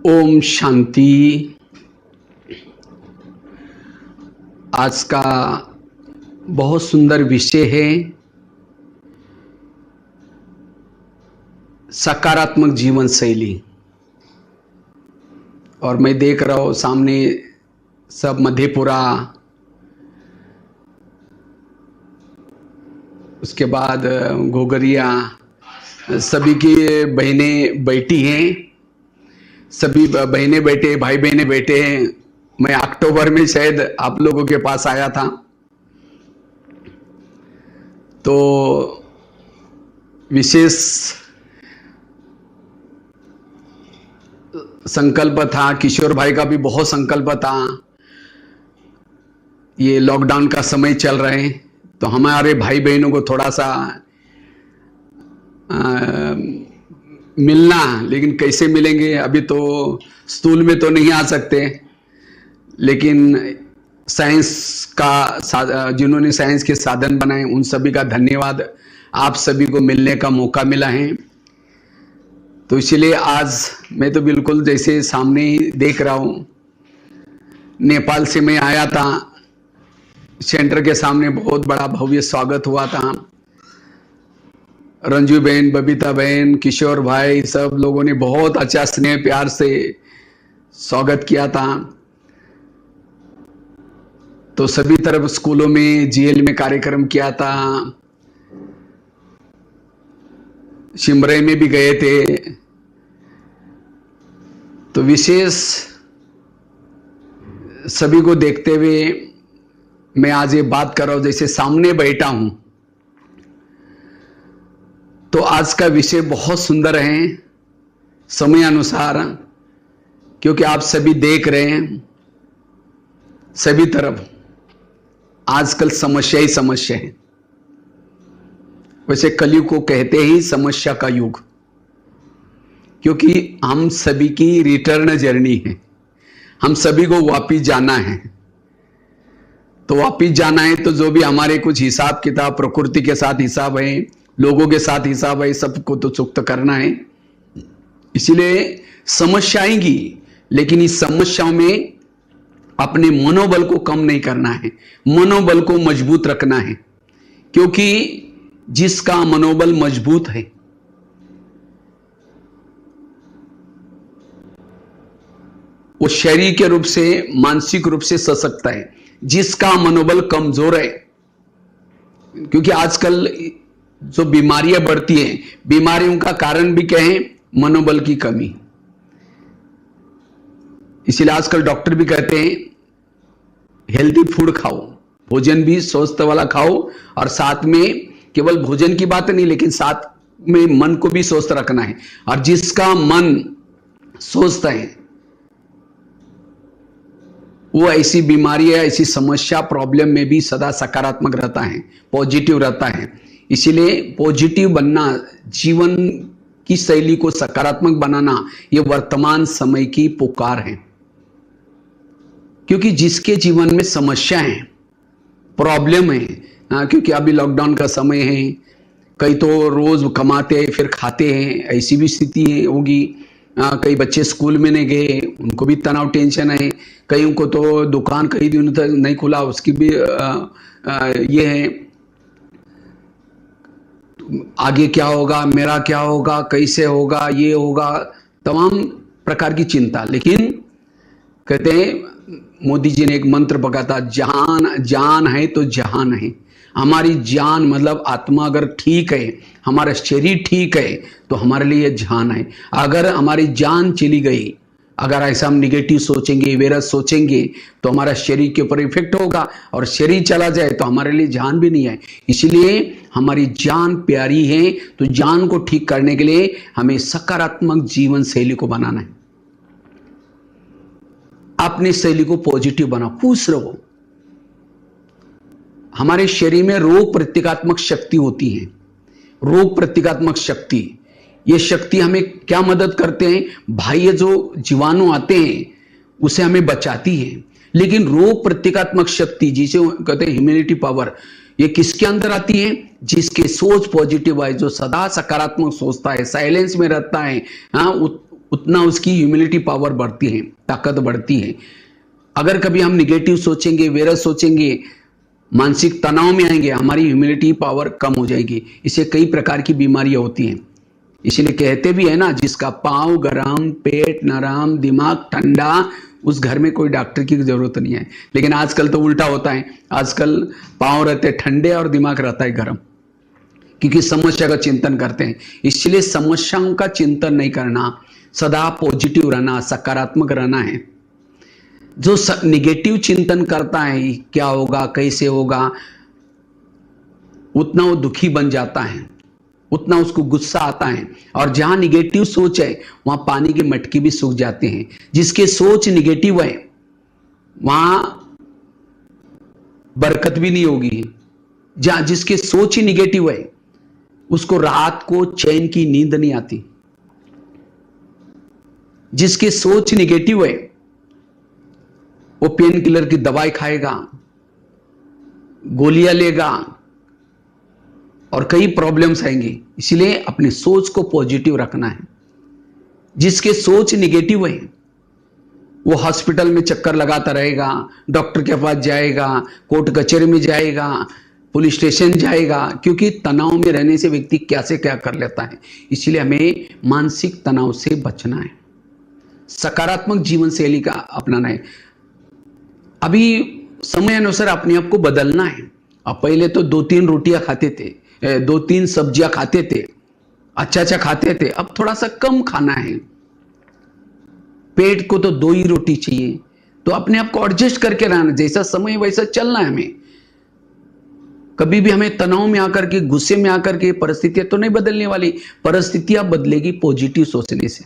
ओम शांति। आज का बहुत सुंदर विषय है सकारात्मक जीवन शैली। और मैं देख रहा हूँ सामने सब मधेपुरा, उसके बाद घोगरिया, सभी की बहनें बैठी हैं, सभी बहनें बैठे, भाई बहनें बैठे हैं। मैं अक्टूबर में शायद आप लोगों के पास आया था, तो विशेष संकल्प था। किशोर भाई का भी बहुत संकल्प था। ये लॉकडाउन का समय चल रहे हैं, तो हमारे भाई बहनों को थोड़ा सा मिलना, लेकिन कैसे मिलेंगे? अभी तो स्कूल में तो नहीं आ सकते, लेकिन साइंस का जिन्होंने साइंस के साधन बनाए उन सभी का धन्यवाद। आप सभी को मिलने का मौका मिला है, तो इसलिए आज मैं तो बिल्कुल जैसे सामने ही देख रहा हूँ। नेपाल से मैं आया था, सेंटर के सामने बहुत बड़ा भव्य स्वागत हुआ था। रंजू बहन, बबीता बहन, किशोर भाई, सब लोगों ने बहुत अच्छा स्नेह प्यार से स्वागत किया था। तो सभी तरफ स्कूलों में, जीएल में कार्यक्रम किया था, शिमरे में भी गए थे। तो विशेष सभी को देखते हुए मैं आज ये बात कर रहा हूं, जैसे सामने बैठा हूं। तो आज का विषय बहुत सुंदर है समय अनुसार, क्योंकि आप सभी देख रहे हैं सभी तरफ आजकल समस्या ही समस्या है। वैसे कलयुग को कहते ही समस्या का युग, क्योंकि हम सभी की रिटर्न जर्नी है। हम सभी को वापिस जाना है। तो वापिस जाना है तो जो भी हमारे कुछ हिसाब किताब, प्रकृति के साथ हिसाब है, लोगों के साथ हिसाब है, सबको तो चुकता करना है। इसीलिए समस्या आएंगी, लेकिन इस समस्याओं में अपने मनोबल को कम नहीं करना है, मनोबल को मजबूत रखना है। क्योंकि जिसका मनोबल मजबूत है वो शारीरिक रूप से, मानसिक रूप से सशक्त है। जिसका मनोबल कमजोर है, क्योंकि आजकल जो बीमारियां बढ़ती हैं, बीमारियों का कारण भी क्या है? मनोबल की कमी। इसीलिए आजकल डॉक्टर भी कहते हैं हेल्दी फूड खाओ, भोजन भी स्वस्थ वाला खाओ, और साथ में केवल भोजन की बात नहीं, लेकिन साथ में मन को भी स्वस्थ रखना है। और जिसका मन स्वस्थ है वो ऐसी बीमारी है, ऐसी समस्या, प्रॉब्लम में भी सदा सकारात्मक रहता है, पॉजिटिव रहता है। इसीलिए पॉजिटिव बनना, जीवन की शैली को सकारात्मक बनाना, ये वर्तमान समय की पुकार है। क्योंकि जिसके जीवन में समस्या है, प्रॉब्लम है, क्योंकि अभी लॉकडाउन का समय है, कई तो रोज कमाते हैं फिर खाते हैं, ऐसी भी स्थिति होगी। कई बच्चे स्कूल में नहीं गए, उनको भी तनाव, टेंशन है। कईयों को तो दुकान कई दिनों तक नहीं खुला, उसकी भी ये है, आगे क्या होगा, मेरा क्या होगा, कैसे होगा, ये होगा, तमाम प्रकार की चिंता। लेकिन कहते हैं, मोदी जी ने एक मंत्र पका था, जान है तो जहान है। हमारी जान मतलब आत्मा अगर ठीक है, हमारा शरीर ठीक है, तो हमारे लिए जान है। अगर हमारी जान चली गई, अगर ऐसा हम निगेटिव सोचेंगे, वेरस सोचेंगे, तो हमारा शरीर के ऊपर इफेक्ट होगा, और शरीर चला जाए तो हमारे लिए जान भी नहीं है। इसलिए हमारी जान प्यारी है, तो जान को ठीक करने के लिए हमें सकारात्मक जीवन शैली को बनाना है। अपनी शैली को पॉजिटिव बनाओ, खुश रहो। हमारे शरीर में रोग प्रतिकात्मक शक्ति होती है। रोग प्रतिकात्मक शक्ति, ये शक्ति हमें क्या मदद करते हैं? बाह्य जो जीवाणु आते हैं उसे हमें बचाती है। लेकिन रोग प्रतिकात्मक शक्ति, जिसे कहते हैं इम्यूनिटी पावर, ये किसके अंदर आती है? जिसके सोच पॉजिटिव है, जो सदा सकारात्मक सोचता है, साइलेंस में रहता है, उतना उसकी ह्यूमिलिटी पावर बढ़ती है, ताकत बढ़ती है। अगर कभी हम निगेटिव सोचेंगे, वेरस सोचेंगे, मानसिक तनाव में आएंगे, हमारी ह्यूमिलिटी पावर कम हो जाएगी। इससे कई प्रकार की बीमारियां होती हैं। इसलिए कहते भी है ना, जिसका पाँव गरम, पेट नरम, दिमाग ठंडा, उस घर में कोई डॉक्टर की जरूरत नहीं है। लेकिन आजकल तो उल्टा होता है, आजकल पाँव रहते ठंडे और दिमाग रहता है गरम, क्योंकि समस्या का चिंतन करते हैं। इसलिए समस्याओं का चिंतन नहीं करना, सदा पॉजिटिव रहना, सकारात्मक रहना है। जो निगेटिव चिंतन करता है, क्या होगा, कैसे होगा, उतना वो दुखी बन जाता है, उतना उसको गुस्सा आता है। और जहां निगेटिव सोच है, वहां पानी की मटकी भी सूख जाती है। जिसके सोच निगेटिव है, वहां बरकत भी नहीं होगी। जहां जिसके सोच ही निगेटिव है, उसको रात को चैन की नींद नहीं आती। जिसकी सोच निगेटिव है, वो पेन किलर की दवाई खाएगा, गोलियां लेगा और कई प्रॉब्लम्स आएंगी। इसलिए अपनी सोच को पॉजिटिव रखना है। जिसके सोच निगेटिव है, वो हॉस्पिटल में चक्कर लगाता रहेगा, डॉक्टर के पास जाएगा, कोर्ट कचहरी में जाएगा, पुलिस स्टेशन जाएगा, क्योंकि तनाव में रहने से व्यक्ति क्या से क्या कर लेता है। इसलिए हमें मानसिक तनाव से बचना है, सकारात्मक जीवन शैली का अपनाना है। अभी समय अनुसार अपने आप को बदलना है। अब पहले तो 2-3 रोटियां खाते थे, 2-3 सब्जियां खाते थे, अच्छा खाते थे। अब थोड़ा सा कम खाना है। पेट को तो 2 ही रोटी चाहिए। तो अपने आप को एडजस्ट करके रहना, जैसा समय वैसा चलना है हमें। कभी भी हमें तनाव में आकर के, गुस्से में आकर के परिस्थितियां तो नहीं बदलने वाली। परिस्थितियां बदलेगी पॉजिटिव सोचने से,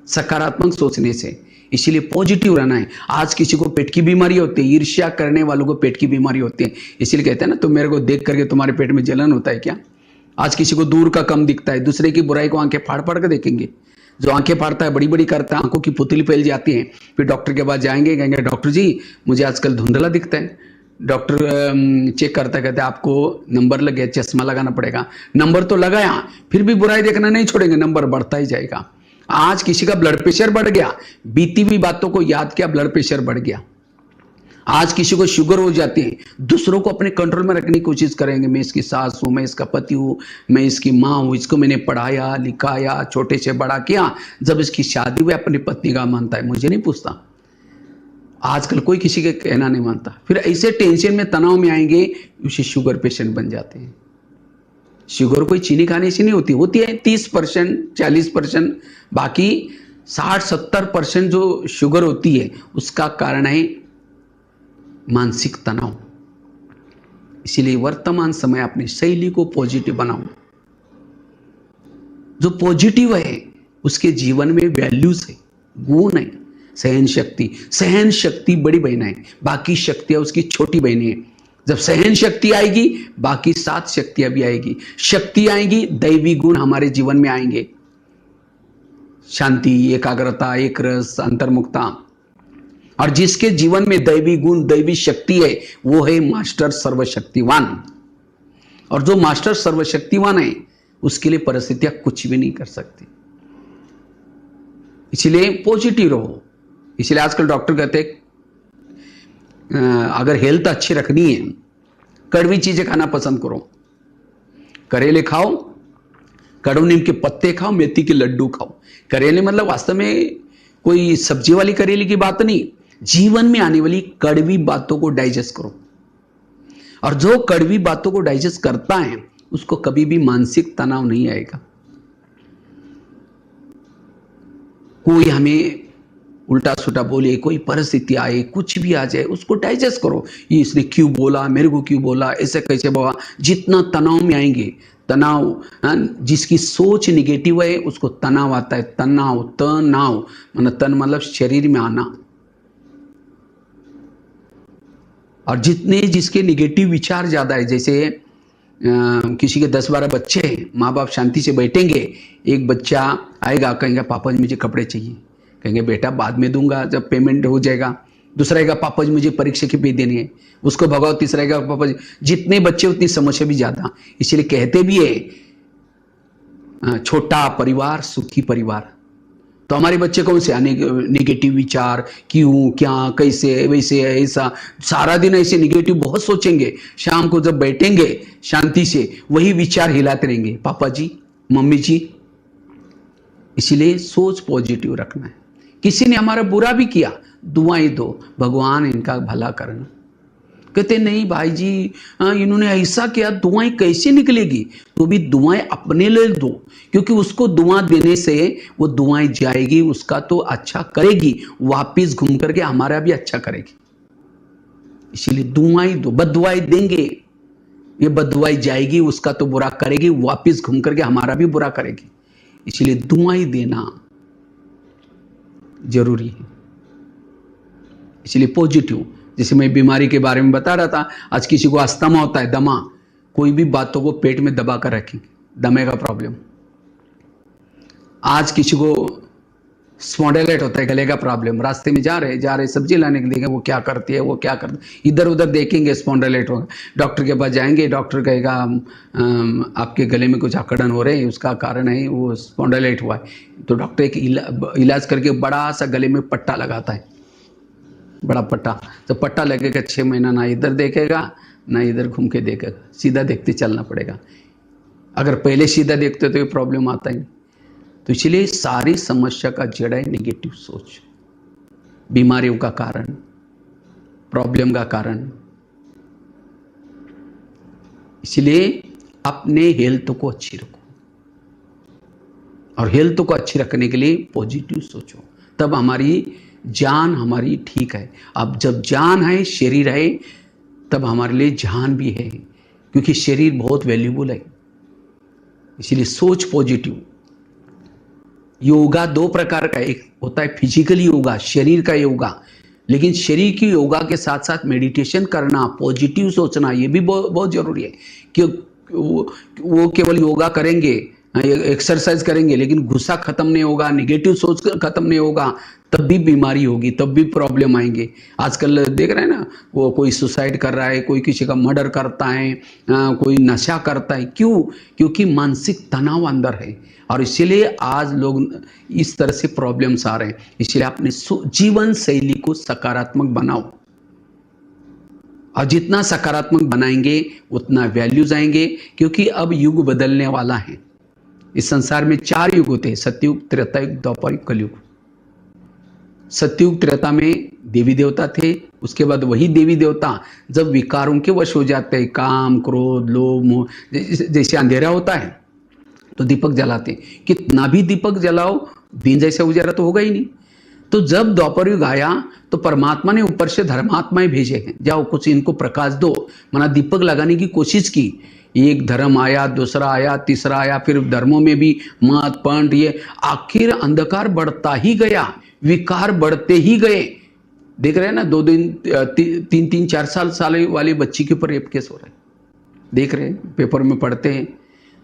सकारात्मक सोचने से। इसीलिए पॉजिटिव रहना है। आज किसी को पेट की बीमारी होती है, ईर्ष्या करने वालों को पेट की बीमारी होती है। इसीलिए कहते हैं ना, तुम मेरे को देख करके तुम्हारे पेट में जलन होता है क्या? आज किसी को दूर का कम दिखता है, दूसरे की बुराई को आंखें फाड़ फाड़ कर देखेंगे। जो आंखें फाड़ता है, बड़ी बड़ी करता है, आंखों की पुतली फैल जाती है। फिर डॉक्टर के पास जाएंगे, कहेंगे डॉक्टर जी मुझे आजकल धुंधला दिखता है। डॉक्टर चेक करता, कहते आपको नंबर लग गया, चश्मा लगाना पड़ेगा। नंबर तो लगाया, फिर भी बुराई देखना नहीं छोड़ेंगे, नंबर बढ़ता ही जाएगा। आज किसी का ब्लड प्रेशर बढ़ गया, बीती हुई बातों को याद किया, ब्लड प्रेशर बढ़ गया। आज किसी को शुगर हो जाती है, दूसरों को अपने कंट्रोल में रखने की कोशिश करेंगे। मैं इसकी सास हूं, मैं इसका पति हूं, मैं इसकी माँ हूं, इसको मैंने पढ़ाया लिखाया, छोटे से बड़ा किया। जब इसकी शादी हुई, अपनी पत्नी का मानता है, मुझे नहीं पूछता। आजकल कोई किसी के कहना नहीं मानता। फिर ऐसे टेंशन में, तनाव में आएंगे, उसे शुगर पेशेंट बन जाते हैं। शुगर कोई चीनी खाने से नहीं होती, होती है 30%, 40%, बाकी 60-70% जो शुगर होती है, उसका कारण है मानसिक तनाव। इसीलिए वर्तमान समय अपनी शैली को पॉजिटिव बनाओ। जो पॉजिटिव है, उसके जीवन में वैल्यूज है, गुण है। सहन शक्ति, सहन शक्ति बड़ी बहन है, बाकी शक्तियां उसकी छोटी बहनें हैं। जब सहन शक्ति आएगी, बाकी 7 शक्तियां भी आएगी। शक्ति आएगी, दैवी गुण हमारे जीवन में आएंगे। शांति, एकाग्रता, एक रस, अंतर्मुखता। और जिसके जीवन में दैवी गुण, दैवी शक्ति है, वो है मास्टर सर्वशक्तिवान। और जो मास्टर सर्वशक्तिवान है, उसके लिए परिस्थितियां कुछ भी नहीं कर सकती। इसलिए पॉजिटिव रहो। इसलिए आजकल डॉक्टर कहते हैं अगर हेल्थ अच्छी रखनी है, कड़वी चीजें खाना पसंद करो। करेले खाओ, कड़ू नीम के पत्ते खाओ, मेथी के लड्डू खाओ। करेले मतलब वास्तव में कोई सब्जी वाली करेले की बात नहीं, जीवन में आने वाली कड़वी बातों को डाइजेस्ट करो। और जो कड़वी बातों को डाइजेस्ट करता है, उसको कभी भी मानसिक तनाव नहीं आएगा। कोई हमें उल्टा सुल्टा बोले, कोई परिस्थिति आए, कुछ भी आ जाए, उसको डाइजेस्ट करो। ये इसने क्यों बोला, मेरे को क्यों बोला, ऐसे कैसे बोला। जितना तनाव में आएंगे, तनाव, जिसकी सोच निगेटिव है, उसको तनाव आता है। तनाव, तनाव मतलब तन मतलब शरीर में आना। और जितने जिसके निगेटिव विचार ज्यादा है, जैसे किसी के 10-12 बच्चे हैं, माँ बाप शांति से बैठेंगे, एक बच्चा आएगा, कहेंगे पापा जी मुझे कपड़े चाहिए, कहेंगे बेटा बाद में दूंगा जब पेमेंट हो जाएगा। दूसरा आएगा, पापा जी मुझे परीक्षा की फीस देनी है, उसको भगाओ। तीसरा आएगा, पापा जी। जितने बच्चे उतनी समस्या भी ज्यादा। इसलिए कहते भी है छोटा परिवार सुखी परिवार। तो हमारे बच्चे कौन से निगेटिव विचार, क्यों, क्या, कैसे, वैसे, ऐसा, सारा दिन ऐसे निगेटिव बहुत सोचेंगे। शाम को जब बैठेंगे शांति से वही विचार हिलाते रहेंगे, पापा जी, मम्मी जी। इसलिए सोच पॉजिटिव रखना है। किसी ने हमारा बुरा भी किया, दुआएं दो, भगवान इनका भला करना। कहते नहीं भाई जी, इन्होंने ऐसा किया, दुआएं कैसे निकलेगी? तो भी दुआएं अपने लिए दो, क्योंकि उसको दुआ देने से वो दुआएं जाएगी, उसका तो अच्छा करेगी, वापिस घूम करके हमारा भी अच्छा करेगी। इसलिए दुआएं दो। बददुआएं देंगे, ये बददुआएं जाएगी, उसका तो बुरा करेगी, वापिस घूम करके हमारा भी बुरा करेगी। इसलिए दुआएं देना जरूरी है। इसलिए पॉजिटिव, जैसे मैं बीमारी के बारे में बता रहा था, आज किसी को अस्थमा होता है, दमा, कोई भी बातों को पेट में दबा कर रखेंगे, दमे का प्रॉब्लम। आज किसी को स्पॉन्डिलाइट होता है, गले का प्रॉब्लम, रास्ते में जा रहे सब्जी लाने के लिए, वो क्या करती है, वो क्या करती है, इधर उधर देखेंगे, स्पॉन्डिलाइट होगा, डॉक्टर के पास जाएंगे, डॉक्टर कहेगा आपके गले में कुछ अकड़न हो रहे हैं, उसका कारण है वो स्पॉन्डिलाइट हुआ है। तो डॉक्टर एक इलाज करके बड़ा सा गले में पट्टा लगाता है, बड़ा पट्टा। तो पट्टा लगेगा 6 महीना, ना इधर देखेगा ना इधर घूम के देखेगा, सीधा देखते चलना पड़ेगा। अगर पहले सीधा देखते तो ये प्रॉब्लम आता ही नहीं। तो इसलिए सारी समस्या का जड़ है नेगेटिव सोच, बीमारियों का कारण, प्रॉब्लम का कारण। इसलिए अपने हेल्थ को अच्छी रखो, और हेल्थ को अच्छी रखने के लिए पॉजिटिव सोचो, तब हमारी जान हमारी ठीक है। अब जब जान है, शरीर है, तब हमारे लिए जान भी है, क्योंकि शरीर बहुत वैल्यूबल है। इसलिए सोच पॉजिटिव। योगा 2 प्रकार का, एक होता है फिजिकली योगा, शरीर का योगा, लेकिन शरीर की योगा के साथ साथ मेडिटेशन करना, पॉजिटिव सोचना, ये भी बहुत जरूरी है। कि वो केवल योगा करेंगे, एक्सरसाइज करेंगे, लेकिन गुस्सा खत्म नहीं होगा, निगेटिव सोच खत्म नहीं होगा, तब भी बीमारी होगी, तब भी प्रॉब्लम आएंगे। आजकल देख रहे हैं ना, वो कोई सुसाइड कर रहा है, कोई किसी का मर्डर करता है, कोई नशा करता है। क्यों? क्योंकि मानसिक तनाव अंदर है, और इसीलिए आज लोग इस तरह से प्रॉब्लम्स आ रहे हैं। इसलिए अपने जीवन शैली को सकारात्मक बनाओ, और जितना सकारात्मक बनाएंगे उतना वैल्यूज आएंगे, क्योंकि अब युग बदलने वाला है। इस संसार में 4 युग होते हैं, सतयुग, त्रेता युग, द्वापर युग, कलयुग। सतयुग त्रेता में देवी देवता थे, उसके बाद वही देवी देवता जब विकारों के वश हो जाते हैं, काम, क्रोध, लोभ, मोह, जैसे अंधेरा होता है तो दीपक जलाते हैं, कितना भी दीपक जलाओ दिन जैसे उजाला तो होगा ही नहीं। तो जब द्वापर युग आया तो परमात्मा ने ऊपर से धर्मात्माएं भेजे हैं, जाओ कुछ इनको प्रकाश दो, माना दीपक लगाने की कोशिश की। एक धर्म आया, दूसरा आया, तीसरा आया, फिर धर्मों में भी मत पंथ, ये आखिर अंधकार बढ़ता ही गया, विकार बढ़ते ही गए। देख रहे हैं ना, 2 दिन 3 4 साल वाली बच्ची के ऊपर रेप केस हो रहा है, देख रहे हैं, पेपर में पढ़ते हैं।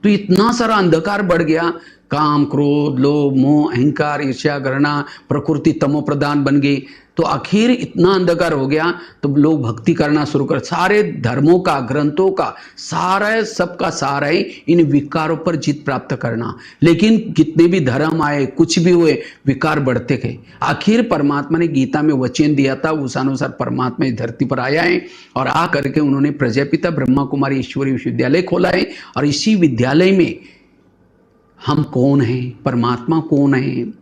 तो इतना सारा अंधकार बढ़ गया, काम, क्रोध, लोभ, मोह, अहंकार, ईर्ष्या, घृणा, प्रकृति तमो प्रधान बन गई। तो आखिर इतना अंधकार हो गया तो लोग भक्ति करना शुरू कर, सारे धर्मों का, ग्रंथों का सारा, सबका सारा है इन विकारों पर जीत प्राप्त करना। लेकिन कितने भी धर्म आए, कुछ भी हुए, विकार बढ़ते गए। आखिर परमात्मा ने गीता में वचन दिया था, उस अनुसार परमात्मा इस धरती पर आया है, और आ करके उन्होंने प्रजापिता ब्रह्मा कुमारी ईश्वरी विश्वविद्यालय खोला है। और इसी विद्यालय में हम कौन हैं, परमात्मा कौन है,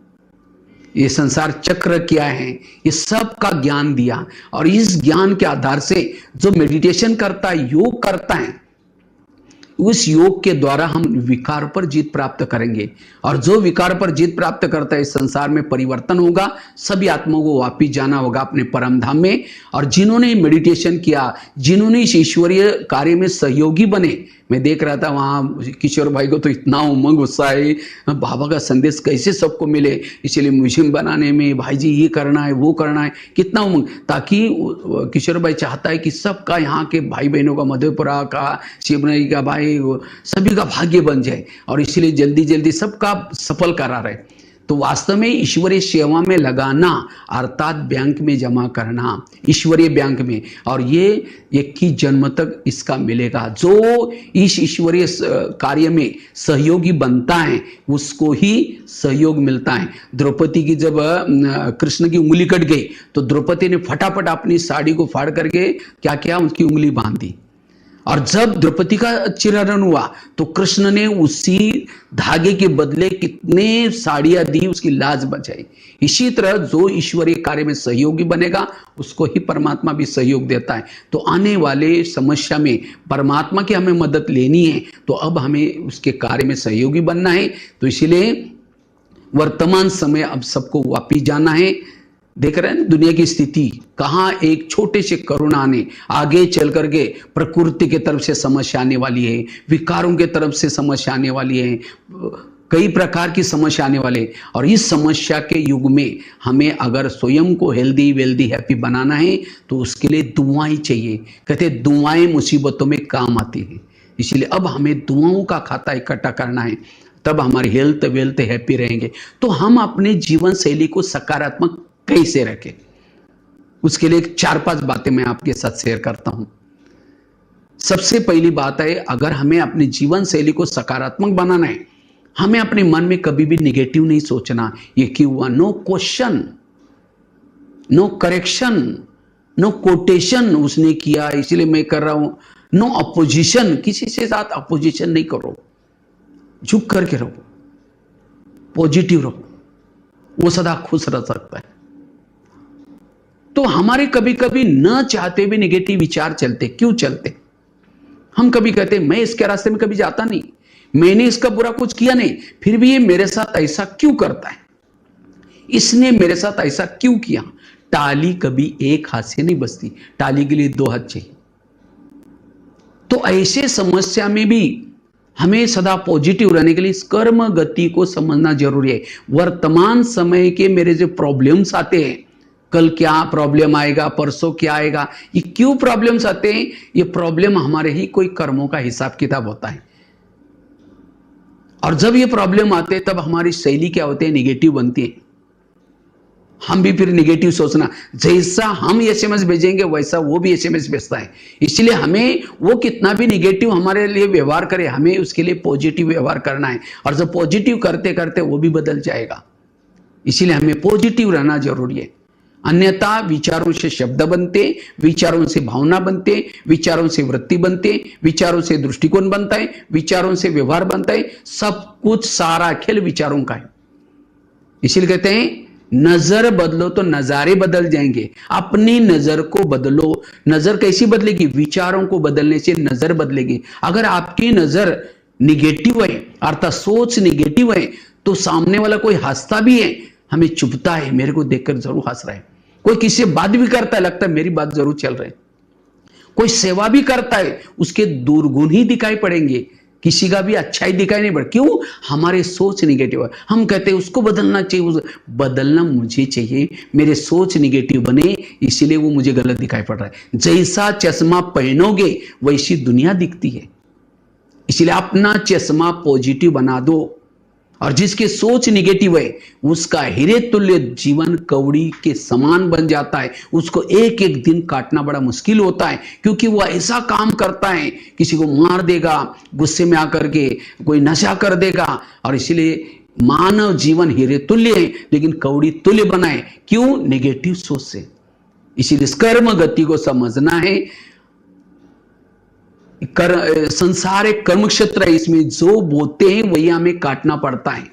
ये संसार चक्र क्या है, ये सब का ज्ञान दिया। और इस ज्ञान के आधार से जो मेडिटेशन करता है, योग करता है, उस योग के द्वारा हम विकार पर जीत प्राप्त करेंगे। और जो विकार पर जीत प्राप्त करता है, इस संसार में परिवर्तन होगा, सभी आत्माओं को वापिस जाना होगा अपने परम धाम में। और जिन्होंने मेडिटेशन किया, जिन्होंने इस ईश्वरीय कार्य में सहयोगी बने, मैं देख रहा था वहाँ किशोर भाई को तो इतना उमंग उत्साह है, बाबा का संदेश कैसे सबको मिले, इसलिए म्यूजियम बनाने में भाई जी ये करना है, वो करना है, कितना उमंग। ताकि किशोर भाई चाहता है कि सबका, यहाँ के भाई बहनों का, मधेपुरा का, शिवनरी का भाई, सभी का भाग्य बन जाए, और इसलिए जल्दी जल्दी सबका सफल करा रहे। तो वास्तव में ईश्वरीय सेवा में लगाना अर्थात बैंक में जमा करना, ईश्वरीय बैंक में, और ये 21 जन्म तक इसका मिलेगा। जो इस ईश्वरीय कार्य में सहयोगी बनता है उसको ही सहयोग मिलता है। द्रौपदी की जब कृष्ण की उंगली कट गई तो द्रौपदी ने फटाफट अपनी साड़ी को फाड़ करके क्या किया, उसकी उंगली बांध दी। और जब द्रौपदी का चिरहरण हुआ तो कृष्ण ने उसी धागे के बदले कितने साड़ियां दी, उसकी लाज बचाई। इसी तरह जो ईश्वरीय कार्य में सहयोगी बनेगा उसको ही परमात्मा भी सहयोग देता है। तो आने वाले समस्या में परमात्मा की हमें मदद लेनी है तो अब हमें उसके कार्य में सहयोगी बनना है। तो इसीलिए वर्तमान समय अब सबको वापिस जाना है। देख रहे हैं दुनिया की स्थिति, कहां एक छोटे से करुणा ने आगे चल करके प्रकृति के तरफ से समस्या आने वाली है, विकारों के तरफ से समस्या आने वाली है, कई प्रकार की समस्या आने वाले। और इस समस्या के युग में हमें अगर स्वयं को हेल्दी वेल्दी हैप्पी बनाना है तो उसके लिए दुआएं चाहिए। कहते दुआएं मुसीबतों में काम आती है, इसीलिए अब हमें दुआओं का खाता इकट्ठा करना है, तब हमारी हेल्थ वेल्थ हैप्पी रहेंगे। तो हम अपने जीवन शैली को सकारात्मक कैसे रखें, उसके लिए 4-5 बातें मैं आपके साथ शेयर करता हूं। सबसे पहली बात है, अगर हमें अपनी जीवन शैली को सकारात्मक बनाना है, हमें अपने मन में कभी भी निगेटिव नहीं सोचना। ये क्यों हुआ, no question, no correction, no quotation, उसने किया इसलिए मैं कर रहा हूं, नो अपोजिशन, किसी से साथ अपोजिशन नहीं करो, झुक करके रहो, पॉजिटिव रहो, वो सदा खुश रह सकता है। तो हमारे कभी कभी न चाहते भी निगेटिव विचार चलते, क्यों चलते? हम कभी कहते मैं इसके रास्ते में कभी जाता नहीं, मैंने इसका बुरा कुछ किया नहीं, फिर भी ये मेरे साथ ऐसा क्यों करता है, इसने मेरे साथ ऐसा क्यों किया। टाली कभी एक हाथ से नहीं बचती, टाली के लिए 2 हाथ चाहिए। तो ऐसे समस्या में भी हमें सदा पॉजिटिव रहने के लिए इस कर्म गति को समझना जरूरी है। वर्तमान समय के मेरे जो प्रॉब्लम्स आते हैं, कल क्या प्रॉब्लम आएगा, परसों क्या आएगा, ये क्यों प्रॉब्लम्स आते हैं? ये प्रॉब्लम हमारे ही कोई कर्मों का हिसाब किताब होता है। और जब ये प्रॉब्लम आते हैं तब हमारी शैली क्या होती है, निगेटिव बनती है। हम भी फिर निगेटिव सोचना, जैसा हम एसएमएस भेजेंगे वैसा वो भी एसएमएस भेजता है। इसलिए हमें वो कितना भी निगेटिव हमारे लिए व्यवहार करे, हमें उसके लिए पॉजिटिव व्यवहार करना है। और जब पॉजिटिव करते करते वो भी बदल जाएगा। इसीलिए हमें पॉजिटिव रहना जरूरी है। अन्यथा विचारों से शब्द बनते, विचारों से भावना बनते, विचारों से वृत्ति बनते, विचारों से दृष्टिकोण बनता है, विचारों से व्यवहार बनता है। सब कुछ सारा खेल विचारों का है। इसीलिए कहते हैं नजर बदलो तो नजारे बदल जाएंगे। अपनी नजर को बदलो। नजर कैसी बदलेगी? विचारों को बदलने से नजर बदलेगी। अगर आपकी नजर निगेटिव है अर्थात सोच निगेटिव है तो सामने वाला कोई हंसता भी है, हमें चुभता है, मेरे को देखकर जरूर हंस रहा है। कोई किसी से बात भी करता है, लगता है मेरी बात जरूर चल रही है। कोई सेवा भी करता है, उसके दुर्गुण ही दिखाई पड़ेंगे, किसी का भी अच्छा ही दिखाई नहीं पड़े। क्यों? हमारे सोच निगेटिव है। हम कहते हैं उसको बदलना चाहिए, बदलना मुझे चाहिए, मेरे सोच निगेटिव बने इसीलिए वो मुझे गलत दिखाई पड़ रहा है। जैसा चश्मा पहनोगे वैसी दुनिया दिखती है। इसलिए अपना चश्मा पॉजिटिव बना दो। और जिसकी सोच निगेटिव है उसका हीरे तुल्य जीवन कौड़ी के समान बन जाता है। उसको एक एक दिन काटना बड़ा मुश्किल होता है, क्योंकि वो ऐसा काम करता है, किसी को मार देगा, गुस्से में आकर के कोई नशा कर देगा। और इसलिए मानव जीवन हीरे तुल्य है लेकिन कौड़ी तुल्य बना है। क्यों? निगेटिव सोच से। इसीलिए इस कर्म गति को समझना है। संसार एक कर्म क्षेत्र है, इसमें जो बोते हैं वही हमें काटना पड़ता है।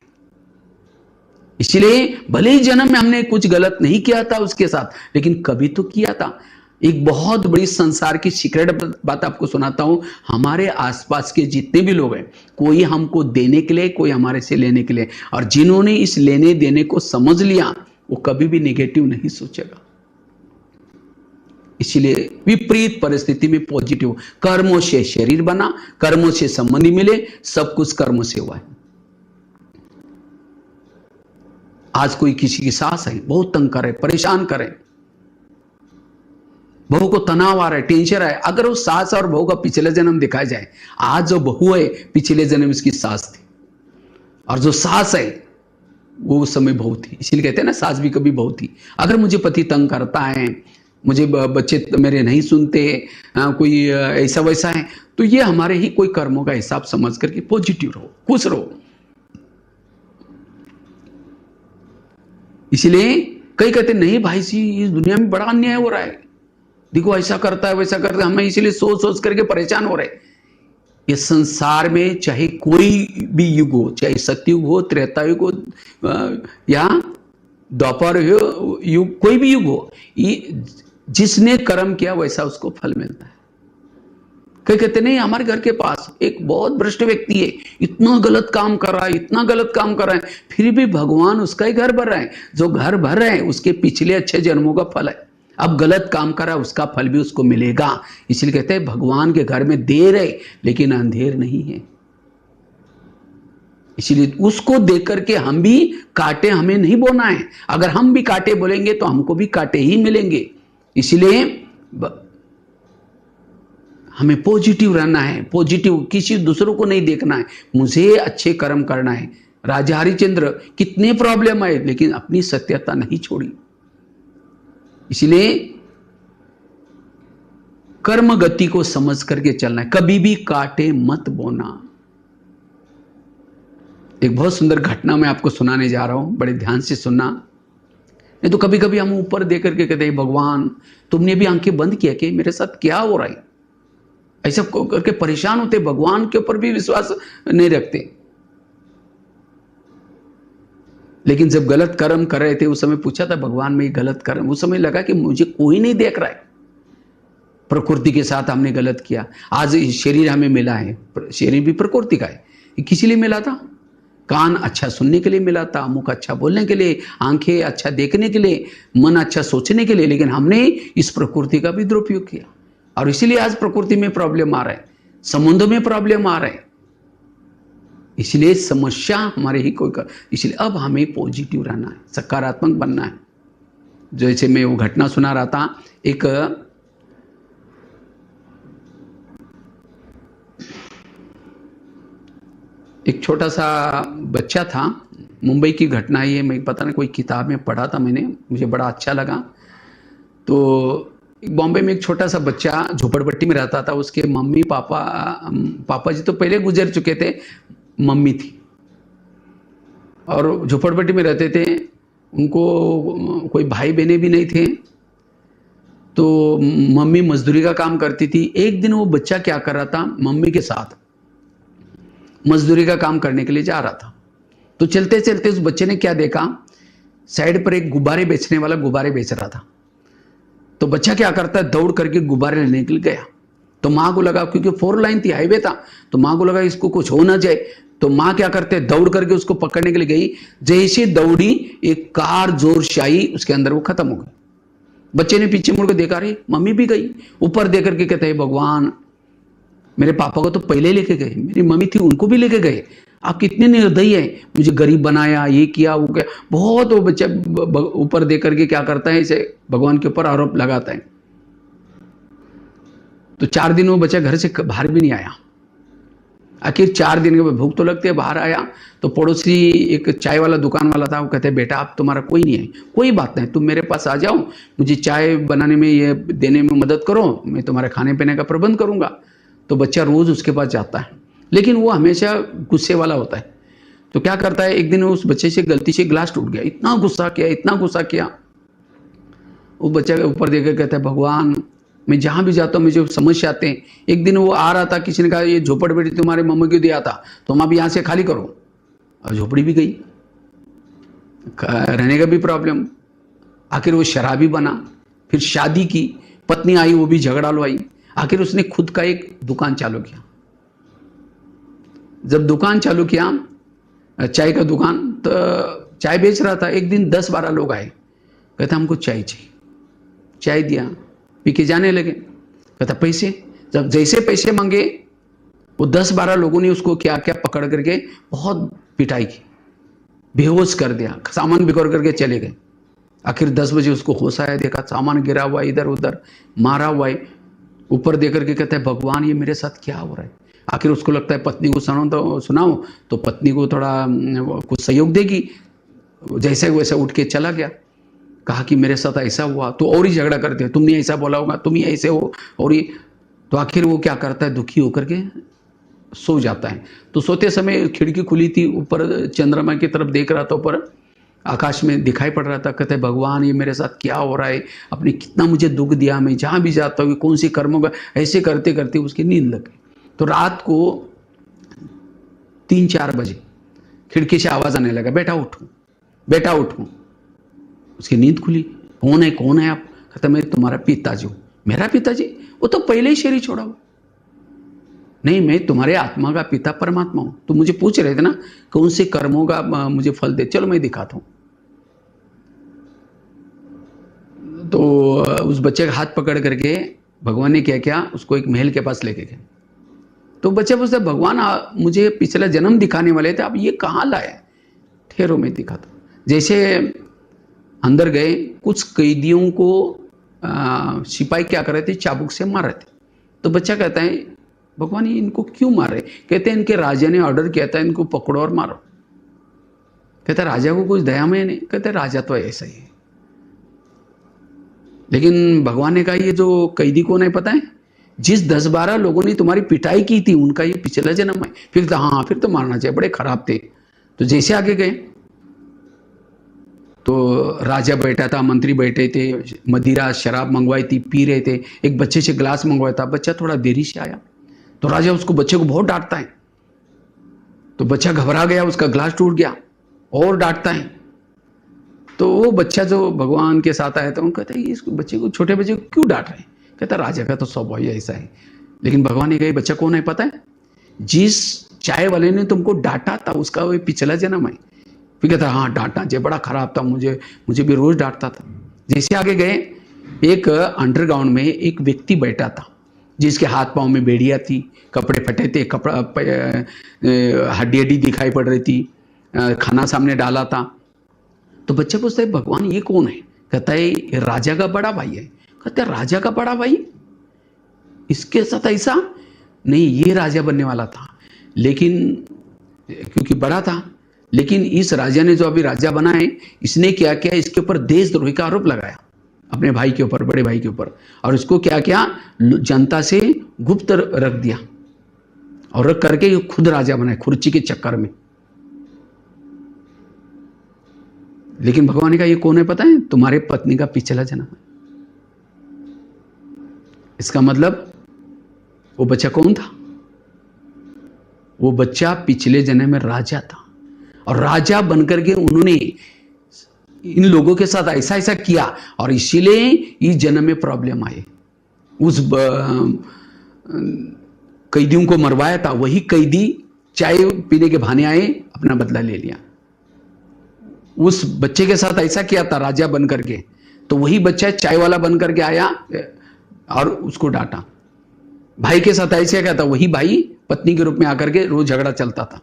इसलिए भले ही जन्म में हमने कुछ गलत नहीं किया था उसके साथ, लेकिन कभी तो किया था। एक बहुत बड़ी संसार की सीक्रेट बात आपको सुनाता हूं। हमारे आसपास के जितने भी लोग हैं, कोई हमको देने के लिए, कोई हमारे से लेने के लिए, और जिन्होंने इस लेने देने को समझ लिया वो कभी भी नेगेटिव नहीं सोचेगा। इसलिए विपरीत परिस्थिति में पॉजिटिव। कर्मों से शरीर बना, कर्मों से संबंधी मिले, सब कुछ कर्मों से हुआ है। आज कोई किसी की सास है, बहुत तंग करे, परेशान करे, बहू को तनाव आ रहा है, टेंशन है। अगर वो सास और बहू का पिछले जन्म दिखाया जाए, आज जो बहू है पिछले जन्म इसकी सास थी, और जो सास है वो उस समय बहू थी। इसीलिए कहते हैं ना, सास भी कभी बहू थी। अगर मुझे पति तंग करता है, मुझे बच्चे मेरे नहीं सुनते, कोई ऐसा वैसा है, तो ये हमारे ही कोई कर्मों का हिसाब समझ करके पॉजिटिव रहो, खुश रहो। इसलिए कई कहते नहीं भाई जी, इस दुनिया में बड़ा अन्याय हो रहा है, देखो ऐसा करता है वैसा करता है, हमें इसलिए सोच सोच करके परेशान हो रहे। ये संसार में चाहे कोई भी युग हो, चाहे सतयुग हो, त्रेता युग हो, या द्वापर युग, कोई भी युग हो, ये जिसने कर्म किया वैसा उसको फल मिलता है। कई कहते नहीं, हमारे घर के पास एक बहुत भ्रष्ट व्यक्ति है, इतना गलत काम कर रहा है, इतना गलत काम कर रहा है, फिर भी भगवान उसका ही घर भर रहा है। जो घर भर रहे हैं उसके पिछले अच्छे जन्मों का फल है। अब गलत काम करा, उसका फल भी उसको मिलेगा। इसलिए कहते हैं भगवान के घर में देर है लेकिन अंधेर नहीं है। इसलिए उसको देख करके हम भी कांटे हमें नहीं बोना है। अगर हम भी कांटे बोलेंगे तो हमको भी कांटे ही मिलेंगे। इसलिए हमें पॉजिटिव रहना है, पॉजिटिव, किसी दूसरों को नहीं देखना है, मुझे अच्छे कर्म करना है। राजा हरिश्चंद्र कितने प्रॉब्लम आए लेकिन अपनी सत्यता नहीं छोड़ी। इसलिए कर्म गति को समझ करके चलना है, कभी भी कांटे मत बोना। एक बहुत सुंदर घटना मैं आपको सुनाने जा रहा हूं, बड़े ध्यान से सुनना। नहीं तो कभी कभी हम ऊपर देख करके कहते हैं भगवान तुमने भी आंखें बंद किया कि मेरे साथ क्या हो रहा है, ऐसा करके परेशान होते, भगवान के ऊपर भी विश्वास नहीं रखते। लेकिन जब गलत कर्म कर रहे थे उस समय पूछा था भगवान में गलत कर्म, उस समय लगा कि मुझे कोई नहीं देख रहा है, प्रकृति के साथ हमने गलत किया। आज शरीर हमें मिला है, शरीर भी प्रकृति का है, किसी लिए मिला था? कान अच्छा सुनने के लिए मिला था, मुख अच्छा बोलने के लिए, आंखें अच्छा देखने के लिए, मन अच्छा सोचने के लिए, लेकिन हमने इस प्रकृति का भी दुरुपयोग किया और इसीलिए आज प्रकृति में प्रॉब्लम आ रहा है, संबंधों में प्रॉब्लम आ रहा है। इसलिए समस्या हमारे ही कोई कर, इसलिए अब हमें पॉजिटिव रहना है, सकारात्मक बनना है। जैसे मैं वो घटना सुना रहा था, एक छोटा सा बच्चा था, मुंबई की घटना है, मैं पता नहीं कोई किताब में पढ़ा था मैंने, मुझे बड़ा अच्छा लगा। तो बॉम्बे में एक छोटा सा बच्चा झोपड़पट्टी में रहता था, उसके मम्मी पापा जी तो पहले गुजर चुके थे, मम्मी थी और झोपड़पट्टी में रहते थे। उनको कोई भाई बहने भी नहीं थे, तो मम्मी मजदूरी का काम करती थी। एक दिन वो बच्चा क्या कर रहा था, मम्मी के साथ मजदूरी का काम करने के लिए जा रहा था। तो चलते चलते उस बच्चे ने क्या देखा, साइड पर एक गुब्बारे बेचने वाला गुब्बारे बेच रहा था। तो बच्चा क्या करता है, दौड़ करके गुब्बारे लेने के लिए गया। तो माँ को लगा, क्योंकि 4 लाइन थी, हाईवे था, तो माँ को लगा इसको कुछ हो ना जाए। तो माँ क्या करते, दौड़ करके उसको पकड़ने के लिए गई। जैसे दौड़ी, एक कार जोर से आई, उसके अंदर वो खत्म हो गई। बच्चे ने पीछे मुड़ के देखा, रही मम्मी भी गई। ऊपर देख करके कहते हैं भगवान मेरे पापा को तो पहले लेके गए, मेरी मम्मी थी उनको भी लेके गए, आप कितने निर्दयी हैं, मुझे गरीब बनाया, ये किया वो किया। बहुत वो बच्चा ऊपर देख करके क्या करता है, इसे भगवान के ऊपर आरोप लगाता है। तो 4 दिन वो बच्चा घर से बाहर भी नहीं आया। आखिर 4 दिन के बाद भूख तो लगती है, बाहर आया तो पड़ोसी एक चाय वाला दुकान वाला था, वो कहते हैं बेटा आप तुम्हारा कोई नहीं है, कोई बात नहीं, तुम मेरे पास आ जाओ, मुझे चाय बनाने में ये देने में मदद करो, मैं तुम्हारे खाने पीने का प्रबंध करूंगा। तो बच्चा रोज उसके पास जाता है, लेकिन वो हमेशा गुस्से वाला होता है। तो क्या करता है, एक दिन उस बच्चे से गलती से गिलास टूट गया, इतना गुस्सा किया, इतना गुस्सा किया। वो बच्चा के ऊपर देकर कहता है भगवान मैं जहां भी जाता हूँ मुझे समस्या आते हैं। एक दिन वो आ रहा था, किसी ने कहा ये झोपड़पट्टी तुम्हारे मम्मी को दिया था, तुम अब यहाँ से खाली करो, और झोपड़ी भी गई, रहने का भी प्रॉब्लम। आखिर वो शराबी बना, फिर शादी की, पत्नी आई, वो भी झगड़ा लो आई। आखिर उसने खुद का एक दुकान चालू किया। जब दुकान चालू किया, चाय का दुकान, तो चाय बेच रहा था। एक दिन 10-12 लोग आए, कहता हमको चाय चाहिए। चाय दिया, पी के जाने लगे। कहता पैसे, जब जैसे पैसे मांगे, वो 10-12 लोगों ने उसको क्या क्या पकड़ करके बहुत पिटाई की, बेहोश कर दिया, सामान बिखर करके चले गए। आखिर 10 बजे उसको होश आया, देखा सामान गिरा हुआ, इधर उधर मारा हुआ है। ऊपर देख करके कहता है भगवान ये मेरे साथ क्या हो रहा है। आखिर उसको लगता है पत्नी को सुनाऊं तो पत्नी को थोड़ा कुछ सहयोग देगी। जैसे वैसे उठ के चला गया। कहा कि मेरे साथ ऐसा हुआ, तो और ही झगड़ा करते हैं, तुमने ऐसा बोला होगा, तुम ही ऐसे हो, और ये तो आखिर वो क्या करता है, दुखी होकर के सो जाता है। तो सोते समय खिड़की खुली थी, ऊपर चंद्रमा की तरफ देख रहा था, ऊपर आकाश में दिखाई पड़ रहा था। कहते भगवान ये मेरे साथ क्या हो रहा है, आपने कितना मुझे दुख दिया, मैं जहाँ भी जाता हूँ कौन सी कर्मों का, ऐसे करते करते उसकी नींद लग गई। तो रात को 3-4 बजे खिड़की से आवाज आने लगा, बेटा उठो, बेटा उठो। उसकी नींद खुली। कौन है आप? कहता मैं तुम्हारा पिताजी हूँ। मेरा पिताजी? वो तो पहले ही शरीर छोड़ा हुआ। नहीं, मैं तुम्हारे आत्मा का पिता परमात्मा हूं। तो मुझे पूछ रहे थे ना कौन से कर्मों का मुझे फल दे, चलो मैं दिखाता हूं। तो उस बच्चे का हाथ पकड़ करके भगवान ने क्या किया, उसको एक महल के पास लेके गए। तो बच्चा पूछता भगवान मुझे पिछला जन्म दिखाने वाले थे, आप ये कहाँ लाए? ठहरो मैं दिखाता हूं। जैसे अंदर गए, कुछ कैदियों को सिपाही क्या कर रहे थे, चाबुक से मार रहे थे। तो बच्चा कहता है भगवान ये इनको क्यों मार रहे? कहते हैं इनके राजा ने ऑर्डर किया था इनको पकड़ो और मारो। कहते राजा को कुछ दया में नहीं। कहते राजा तो ऐसा ही है। लेकिन भगवान ने कहा ये जो कैदी को नहीं पता है, जिस 10-12 लोगों ने तुम्हारी पिटाई की थी उनका ये पिछला जन्म है। फिर तो हाँ, फिर तो मारना चाहिए, बड़े खराब थे। तो जैसे आगे गए तो राजा बैठा था, मंत्री बैठे थे, मदिरा शराब मंगवाई थी, पी रहे थे। एक बच्चे से ग्लास मंगवाया था, बच्चा थोड़ा देरी से आया, तो राजा उसको बच्चे को बहुत डांटता है। तो बच्चा घबरा गया, उसका ग्लास टूट गया और डांटता है। तो वो बच्चा जो भगवान के साथ आया था, उनको कहता है इस बच्चे को, छोटे बच्चे को क्यों डांट रहे हैं? कहता राजा का तो स्वभाव ही ऐसा है। लेकिन भगवान ने कहा बच्चा कौन है पता है? जिस चाय वाले ने तुमको डांटा था उसका वो पिछला जन्म है। फिर कहता हाँ डांटा जे, बड़ा खराब था, मुझे भी रोज डांटता था। जैसे आगे गए, एक अंडरग्राउंड में एक व्यक्ति बैठा था जिसके हाथ पांव में बेड़ियां थी, कपड़े फटे थे, हड्डी दिखाई पड़ रही थी, खाना सामने डाला था। तो बच्चा पूछता है भगवान ये कौन है? कहता है राजा का बड़ा भाई है। कहता है राजा का बड़ा भाई, इसके साथ ऐसा नहीं, ये राजा बनने वाला था, लेकिन क्योंकि बड़ा था। लेकिन इस राजा ने जो अभी राजा बना है, इसने क्या किया, इसके ऊपर देशद्रोही का आरोप लगाया अपने भाई के ऊपर, बड़े भाई के ऊपर। और इसको क्या किया, जनता से गुप्त रख दिया और रख करके खुद राजा बना, खुर्ची के चक्कर में। लेकिन भगवान ने कहा ये कौन है पता है? तुम्हारे पत्नी का पिछला जन्म है। इसका मतलब वो बच्चा कौन था? वो बच्चा पिछले जन्म में राजा था, और राजा बनकर के उन्होंने इन लोगों के साथ ऐसा ऐसा किया, और इसीलिए इस जन्म में प्रॉब्लम आए। उस कैदियों को मरवाया था, वही कैदी चाय पीने के बहाने आए, अपना बदला ले लिया। उस बच्चे के साथ ऐसा किया था राजा बन करके, तो वही बच्चा चाय वाला बन करके आया और उसको डांटा। भाई के साथ ऐसा किया था, वही भाई पत्नी के रूप में आकर के रोज झगड़ा चलता था।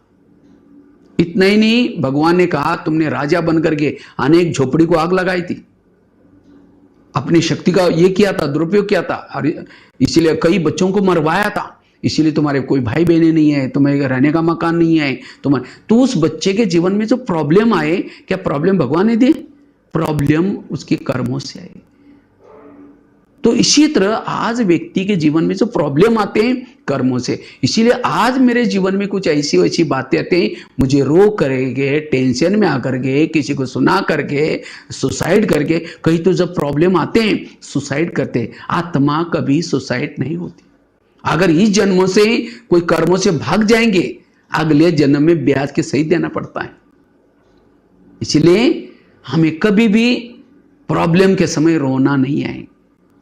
इतना ही नहीं, भगवान ने कहा तुमने राजा बन करके अनेक झोपड़ी को आग लगाई थी, अपनी शक्ति का ये किया था, दुरुपयोग किया था, और इसीलिए कई बच्चों को मरवाया था। इसीलिए तुम्हारे कोई भाई बहने नहीं है, तुम्हें रहने का मकान नहीं है, तुम्हारे तो उस बच्चे के जीवन में जो प्रॉब्लम आए, क्या प्रॉब्लम भगवान ने दी? प्रॉब्लम उसके कर्मों से आए। तो इसी तरह आज व्यक्ति के जीवन में जो प्रॉब्लम आते हैं कर्मों से। इसीलिए आज मेरे जीवन में कुछ ऐसी वैसी बातें आते हैं, मुझे रो करके, टेंशन में आकर के, किसी को सुना करके, सुसाइड करके, कहीं तो जब प्रॉब्लम आते हैं सुसाइड करते हैं। आत्मा कभी सुसाइड नहीं होती। अगर इस जन्मों से कोई कर्मों से भाग जाएंगे, अगले जन्म में ब्याज के सही देना पड़ता है। इसलिए हमें कभी भी प्रॉब्लम के समय रोना नहीं है,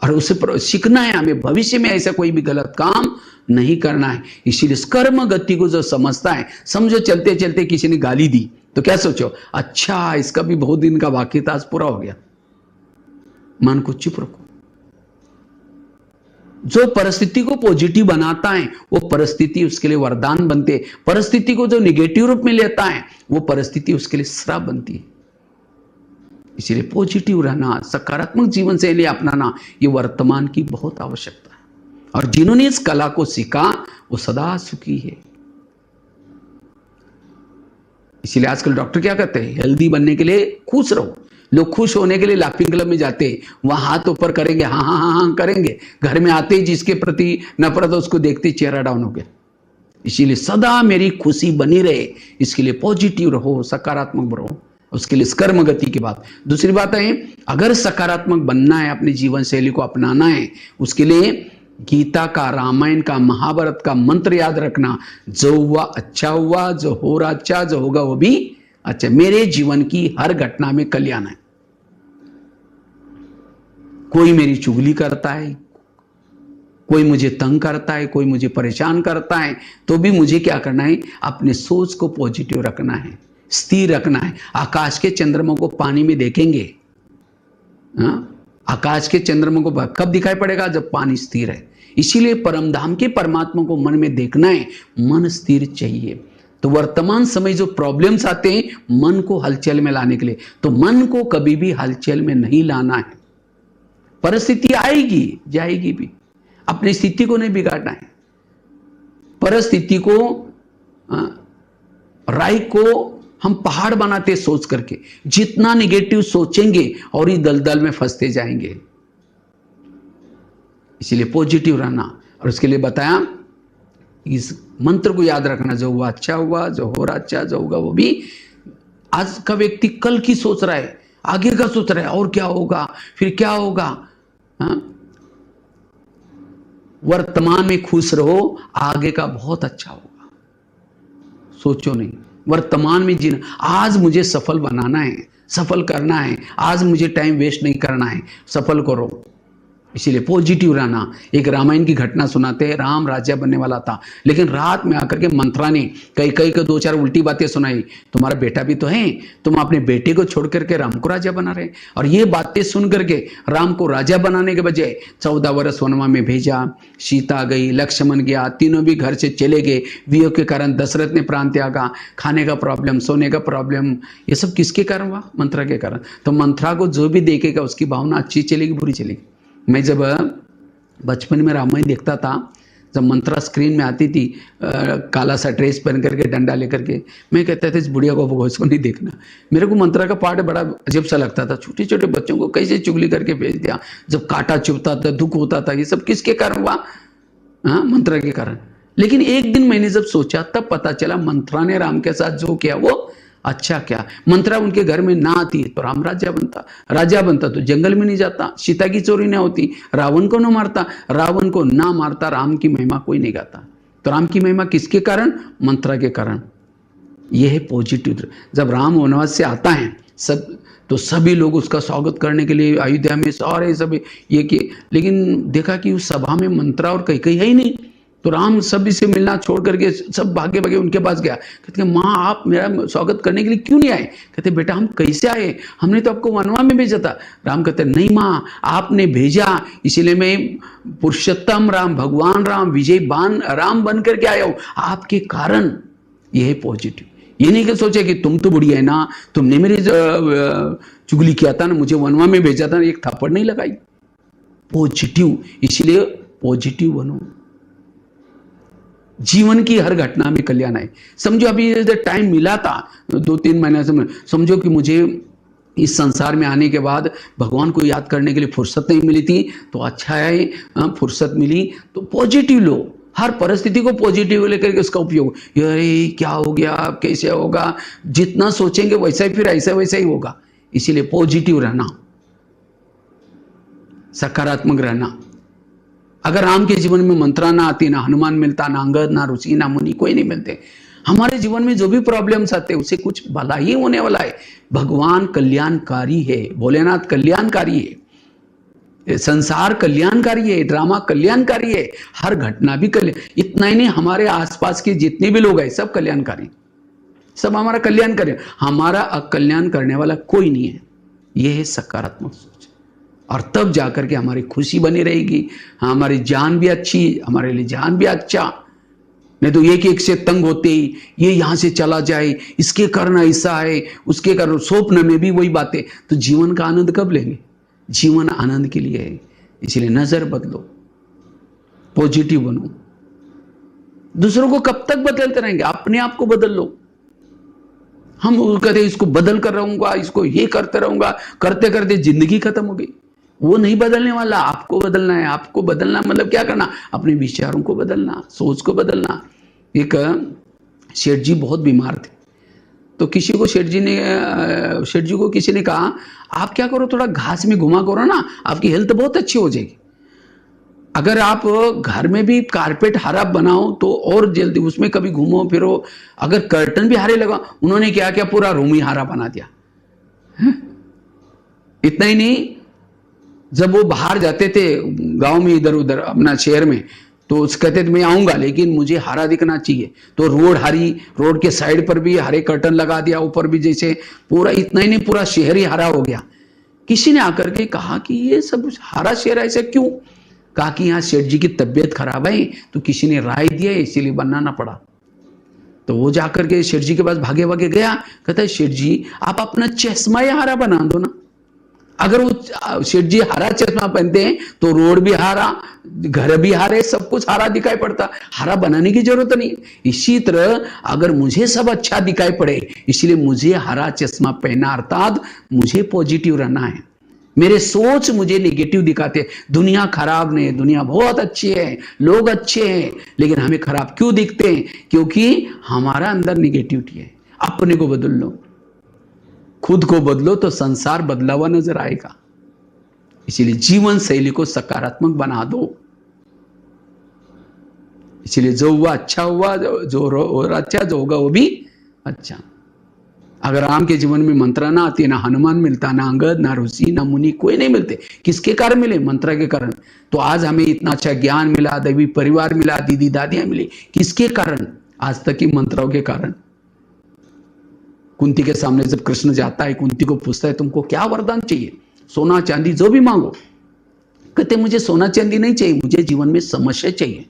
और उसे सीखना है। हमें भविष्य में ऐसा कोई भी गलत काम नहीं करना है। इसीलिए कर्म गति को जो समझता है, समझो चलते चलते किसी ने गाली दी तो क्या सोचो, अच्छा इसका भी बहुत दिन का बाकी था, आज पूरा हो गया। मन को चुप रखो। जो परिस्थिति को पॉजिटिव बनाता है वो परिस्थिति उसके लिए वरदान बनते। परिस्थिति को जो निगेटिव रूप में लेता है वो परिस्थिति उसके लिए श्राप बनती है। इसीलिए पॉजिटिव रहना, सकारात्मक जीवन शैली अपनाना, ये वर्तमान की बहुत आवश्यकता है। और जिन्होंने इस कला को सीखा वो सदा सुखी है। इसीलिए आजकल डॉक्टर क्या कहते हैं, हेल्दी बनने के लिए खुश रहो। लोग खुश होने के लिए लाफिंग क्लब में जाते हैं, वहां हाथ ऊपर करेंगे, हाँ हाँ हाँ हाँ करेंगे, घर में आते ही जिसके प्रति नफरत है उसको देखते ही चेहरा डाउन हो गया। इसीलिए सदा मेरी खुशी बनी रहे, इसके लिए पॉजिटिव रहो, सकारात्मक रहो। उसके लिए कर्म गति की बात। दूसरी बात है, अगर सकारात्मक बनना है, अपनी जीवन शैली को अपनाना है, उसके लिए गीता का, रामायण का, महाभारत का मंत्र याद रखना, जो हुआ अच्छा हुआ, जो हो रहा अच्छा, जो होगा वो भी अच्छा। मेरे जीवन की हर घटना में कल्याण है। कोई मेरी चुगली करता है, कोई मुझे तंग करता है, कोई मुझे परेशान करता है, तो भी मुझे क्या करना है, अपने सोच को पॉजिटिव रखना है, स्थिर रखना है। आकाश के चंद्रमा को पानी में देखेंगे, आकाश के चंद्रमा को कब दिखाई पड़ेगा, जब पानी स्थिर है। इसीलिए परमधाम के परमात्मा को मन में देखना है, मन स्थिर चाहिए। तो वर्तमान समय जो प्रॉब्लम्स आते हैं मन को हलचल में लाने के लिए, तो मन को कभी भी हलचल में नहीं लाना है। परिस्थिति आएगी जाएगी भी, अपनी स्थिति को नहीं बिगाड़ना है। परिस्थिति को, राय को हम पहाड़ बनाते सोच करके, जितना निगेटिव सोचेंगे और ही दलदल में फंसते जाएंगे। इसीलिए पॉजिटिव रहना, और उसके लिए बताया इस मंत्र को याद रखना, जो हुआ अच्छा हुआ, जो हो रहा अच्छा, जो होगा वो भी। आज का व्यक्ति कल की सोच रहा है, आगे का सोच रहा है, और क्या होगा, फिर क्या होगा। वर्तमान में खुश रहो, आगे का बहुत अच्छा होगा। सोचो नहीं, वर्तमान में जीना। आज मुझे सफल बनाना है, सफल करना है, आज मुझे टाइम वेस्ट नहीं करना है, सफल करो। इसीलिए पॉजिटिव रहना। एक रामायण की घटना सुनाते हैं, राम राजा बनने वाला था, लेकिन रात में आकर के मंत्रा ने कई कई को दो चार उल्टी बातें सुनाई। तुम्हारा बेटा भी तो है, तुम अपने बेटे को छोड़ करके राम को राजा बना रहे। और ये बातें सुन करके राम को राजा बनाने के बजाय 14 वर्ष वनवा में भेजा। सीता गई, लक्ष्मण गया, तीनों भी घर से चले गए। वियोग के कारण दशरथ ने प्राण त्यागा। खाने का प्रॉब्लम, सोने का प्रॉब्लम, ये सब किसके कारण हुआ, मंत्रा के कारण। तो मंत्रा को जो भी देखेगा उसकी भावना अच्छी चलेगी बुरी चलेगी। मैं जब बचपन में रामायण देखता था, जब मंत्रा स्क्रीन में आती थी, काला सा ड्रेस पहन करके डंडा लेकर के, मैं कहता था इस बुढ़िया को इसको नहीं देखना। मेरे को मंत्रा का पार्ट बड़ा अजीब सा लगता था। छोटे छोटे बच्चों को कैसे चुगली करके भेज दिया, जब कांटा चुभता था, दुख होता था, ये सब किसके कारण हुआ, मंत्रा के कारण। लेकिन एक दिन मैंने जब सोचा तब पता चला मंत्रा ने राम के साथ जो किया वो अच्छा क्या। मंत्रा उनके घर में ना आती तो राम राजा बनता तो जंगल में नहीं जाता, सीता की चोरी ना होती, रावण को ना मारता, रावण को ना मारता, राम की महिमा कोई नहीं गाता। तो राम की महिमा किसके कारण, मंत्रा के कारण। यह है पॉजिटिव। जब राम वनवास से आता है तो सभी लोग उसका स्वागत करने के लिए अयोध्या में सारे सब ये किए, लेकिन देखा कि उस सभा में मंत्रा और कई है ही नहीं। तो राम सभी से मिलना छोड़ करके सब भागे भागे उनके पास गया। कहते माँ आप मेरा स्वागत करने के लिए क्यों नहीं आए। कहते बेटा हम कैसे आए, हमने तो आपको वनवा में भेजा था। राम कहते नहीं माँ आपने भेजा, इसीलिए मैं पुरुषोत्तम राम, भगवान राम, विजयवान राम बन करके आया हूं आपके कारण। यह है पॉजिटिव। ये नहीं कि सोचे कि तुम तो बुढ़िया है ना, तुमने मेरी चुगली किया था ना, मुझे वनवा में भेजा था, एक थप्पड़ नहीं लगाई। पॉजिटिव, इसीलिए पॉजिटिव बनो। जीवन की हर घटना में कल्याण है। समझो अभी टाइम मिला था 2-3 महीने से, समझो कि मुझे इस संसार में आने के बाद भगवान को याद करने के लिए फुर्सत नहीं मिली थी, तो अच्छा है फुर्सत मिली तो पॉजिटिव लो। हर परिस्थिति को पॉजिटिव लेकर के उसका उपयोग, अरे क्या हो गया, कैसे होगा, जितना सोचेंगे वैसा ही फिर ऐसा वैसा ही होगा। इसीलिए पॉजिटिव रहना, सकारात्मक रहना। अगर राम के जीवन में मंत्रा ना आती, ना हनुमान मिलता, ना अंगद, ना ऋषि, ना मुनि, कोई नहीं मिलते। हमारे जीवन में जो भी प्रॉब्लम्स आते हैं उसे कुछ भला ही होने वाला है। भगवान कल्याणकारी है, भोलेनाथ कल्याणकारी है, संसार कल्याणकारी है, ड्रामा कल्याणकारी है, हर घटना भी कल्याण। इतना ही नहीं, हमारे आसपास के जितने भी लोग हैं सब कल्याणकारी, सब हमारा कल्याण करें। हमारा अकल्याण करने वाला कोई नहीं है। यह है सकारात्मक सोच। और तब जाकर के हमारी खुशी बनी रहेगी, हमारी जान भी अच्छी, हमारे लिए जान भी अच्छा। नहीं तो एक से तंग होते ही ये यहां से चला जाए, इसके कारण ऐसा है, उसके कारण स्वप्न में भी वही बातें, तो जीवन का आनंद कब लेंगे। जीवन आनंद के लिए है। इसलिए नजर बदलो, पॉजिटिव बनो। दूसरों को कब तक बदलते रहेंगे, अपने आप को बदल लो। हम वो कहते इसको बदल कर रहूंगा, इसको ये करते रहूंगा, करते करते जिंदगी खत्म हो गई। वो नहीं बदलने वाला, आपको बदलना है। आपको बदलना मतलब क्या करना? अपने विचारों को बदलना, सोच को बदलना। एक सेठ जी बहुत बीमार थे, तो किसी को सेठ जी को किसी ने कहा आप क्या करो, थोड़ा घास में घुमा करो ना, आपकी हेल्थ बहुत अच्छी हो जाएगी। अगर आप घर में भी कारपेट हरा बनाओ तो और जल्दी, उसमें कभी घूमो फिरो, अगर कर्टन भी हरे लगा। उन्होंने क्या किया, पूरा रूम ही हरा बना दिया। इतना ही नहीं, जब वो बाहर जाते थे गांव में, इधर उधर अपना शहर में, तो कहते थे मैं आऊंगा लेकिन मुझे हरा दिखना चाहिए, तो रोड हरी, रोड के साइड पर भी हरे कर्टन लगा दिया, ऊपर भी जैसे पूरा, इतना ही नहीं पूरा शहर ही हरा हो गया। किसी ने आकर के कहा कि ये सब हरा शहर ऐसा क्यों? कहा कि यहाँ सेठ जी की तबीयत खराब है, तो किसी ने राय दिया इसीलिए बनाना पड़ा। तो वो जाकर के सेठ जी के पास भागे भागे गया, कहता है सेठ जी आप अपना चश्मा ही हरा बना दो ना। अगर वो सेठ जी हरा चश्मा पहनते हैं तो रोड भी हरा, घर भी हरे, सब कुछ हरा दिखाई पड़ता, हरा बनाने की जरूरत नहीं। इसी तरह अगर मुझे सब अच्छा दिखाई पड़े, इसलिए मुझे हरा चश्मा पहना, अर्थात मुझे पॉजिटिव रहना है। मेरे सोच मुझे नेगेटिव दिखाते हैं, दुनिया खराब नहीं है, दुनिया बहुत अच्छी है, लोग अच्छे हैं, लेकिन हमें खराब क्यों दिखते हैं? क्योंकि हमारा अंदर नेगेटिविटी है। अपने को बदल लो, खुद को बदलो तो संसार बदला हुआ नजर आएगा। इसीलिए जीवन शैली को सकारात्मक बना दो। इसीलिए जो हुआ अच्छा हुआ, जो अच्छा जो होगा वो भी अच्छा। अगर राम के जीवन में मंत्रा ना आती, ना हनुमान मिलता, ना अंगद, ना ऋषि, ना मुनि, कोई नहीं मिलते। किसके कारण मिले? मंत्रा के कारण। तो आज हमें इतना अच्छा ज्ञान मिला, दैवी परिवार मिला, दीदी दादियां मिली, किसके कारण? आज तक की मंत्राओं के कारण। कुंती के सामने जब कृष्ण जाता है, कुंती को पूछता है तुमको क्या वरदान चाहिए? सोना चांदी जो भी मांगो। कहते मुझे सोना चांदी नहीं चाहिए, मुझे जीवन में समस्या चाहिए।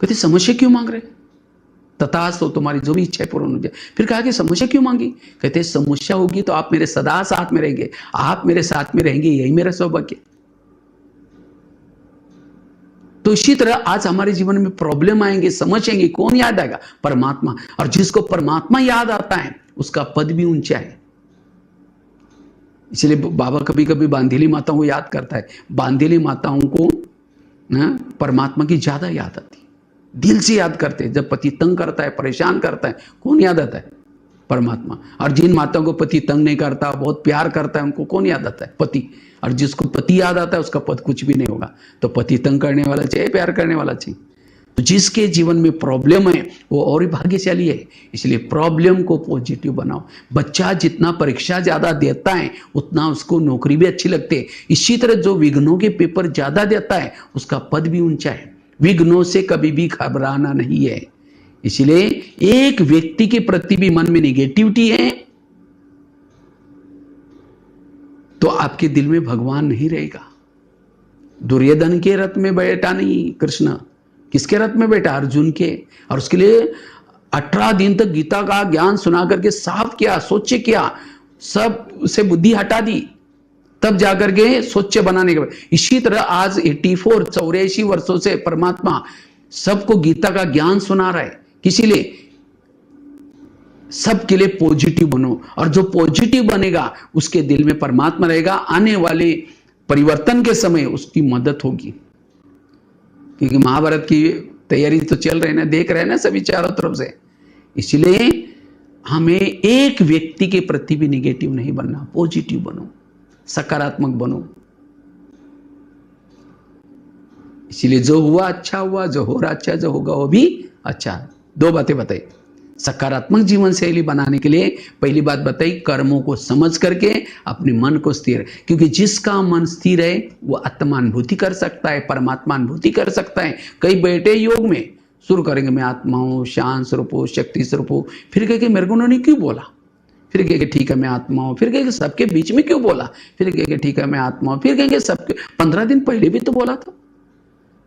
कहते समस्या क्यों मांग रहे? तथास्तु, तुम्हारी जो भी इच्छा पूर्ण हो जाए। फिर कहा कि समस्या क्यों मांगी? कहते समस्या होगी तो आप मेरे सदा साथ में रहेंगे, आप मेरे साथ में रहेंगे, यही मेरा सौभाग्य। तो इसी तरह आज हमारे जीवन में प्रॉब्लम आएंगे, समझेंगे, कौन याद आएगा? परमात्मा। और जिसको परमात्मा याद आता है उसका पद भी ऊंचा है। इसलिए बाबा कभी कभी बांधेली माताओं को याद करता है। बांधेली माताओं को परमात्मा की ज्यादा याद आती है, दिल से याद करते हैं। जब पति तंग करता है, परेशान करता है, कौन याद आता है? परमात्मा। और जिन माताओं को पति तंग नहीं करता, बहुत प्यार करता है, उनको कौन याद आता है? पति। और जिसको पति याद आता है उसका पद कुछ भी नहीं होगा। तो पति तंग करने वाला चाहिए, प्यार करने वाला चाहिए। तो जिसके जीवन में प्रॉब्लम है वो और ही भाग्यशाली है। इसलिए प्रॉब्लम को पॉजिटिव बनाओ। बच्चा जितना परीक्षा ज्यादा देता है उतना उसको नौकरी भी अच्छी लगती है। इसी तरह जो विघ्नों के पेपर ज्यादा देता है उसका पद भी ऊंचा है। विघ्नों से कभी भी घबराना नहीं है। इसलिए एक व्यक्ति के प्रति भी मन में निगेटिविटी है तो आपके दिल में भगवान नहीं रहेगा। दुर्योधन के रथ में बैठा नहीं कृष्ण, किसके रथ में बैठा? अर्जुन के। और उसके लिए 18 दिन तक गीता का ज्ञान सुना करके साफ किया, स्वच्छ किया, सब से बुद्धि हटा दी, तब जाकर के स्वच्छ बनाने के बाद। इसी तरह आज 84 वर्षों से परमात्मा सबको गीता का ज्ञान सुना रहा है। किसी लिए? सबके लिए पॉजिटिव बनो। और जो पॉजिटिव बनेगा उसके दिल में परमात्मा रहेगा। आने वाले परिवर्तन के समय उसकी मदद होगी। क्योंकि महाभारत की तैयारी तो चल रही है ना, देख रहे हैं ना सभी चारों तरफ से। इसलिए हमें एक व्यक्ति के प्रति भी निगेटिव नहीं बनना, पॉजिटिव बनो, सकारात्मक बनो। इसीलिए जो हुआ अच्छा हुआ, जो हो रहा अच्छा, जो होगा वो भी अच्छा। दो बातें बताई। सकारात्मक जीवन शैली बनाने के लिए पहली बात बताई, कर्मों को समझ करके अपने मन को स्थिर, क्योंकि जिसका मन स्थिर है वो आत्मानुभूति कर सकता है, परमात्मा अनुभूति कर सकता है। कई बैठे योग में शुरू करेंगे, मैं आत्मा हूं, शांत स्वरूप हूं, शक्ति स्वरूप हूं, फिर कहेंगे मेरे को उन्होंने क्यों बोला, फिर कहेंगे ठीक है मैं आत्मा हूं, फिर कहेंगे सबके बीच में क्यों बोला, फिर कहेंगे ठीक है मैं आत्मा हूं, फिर कहेंगे सबके 15 दिन पहले भी तो बोला था।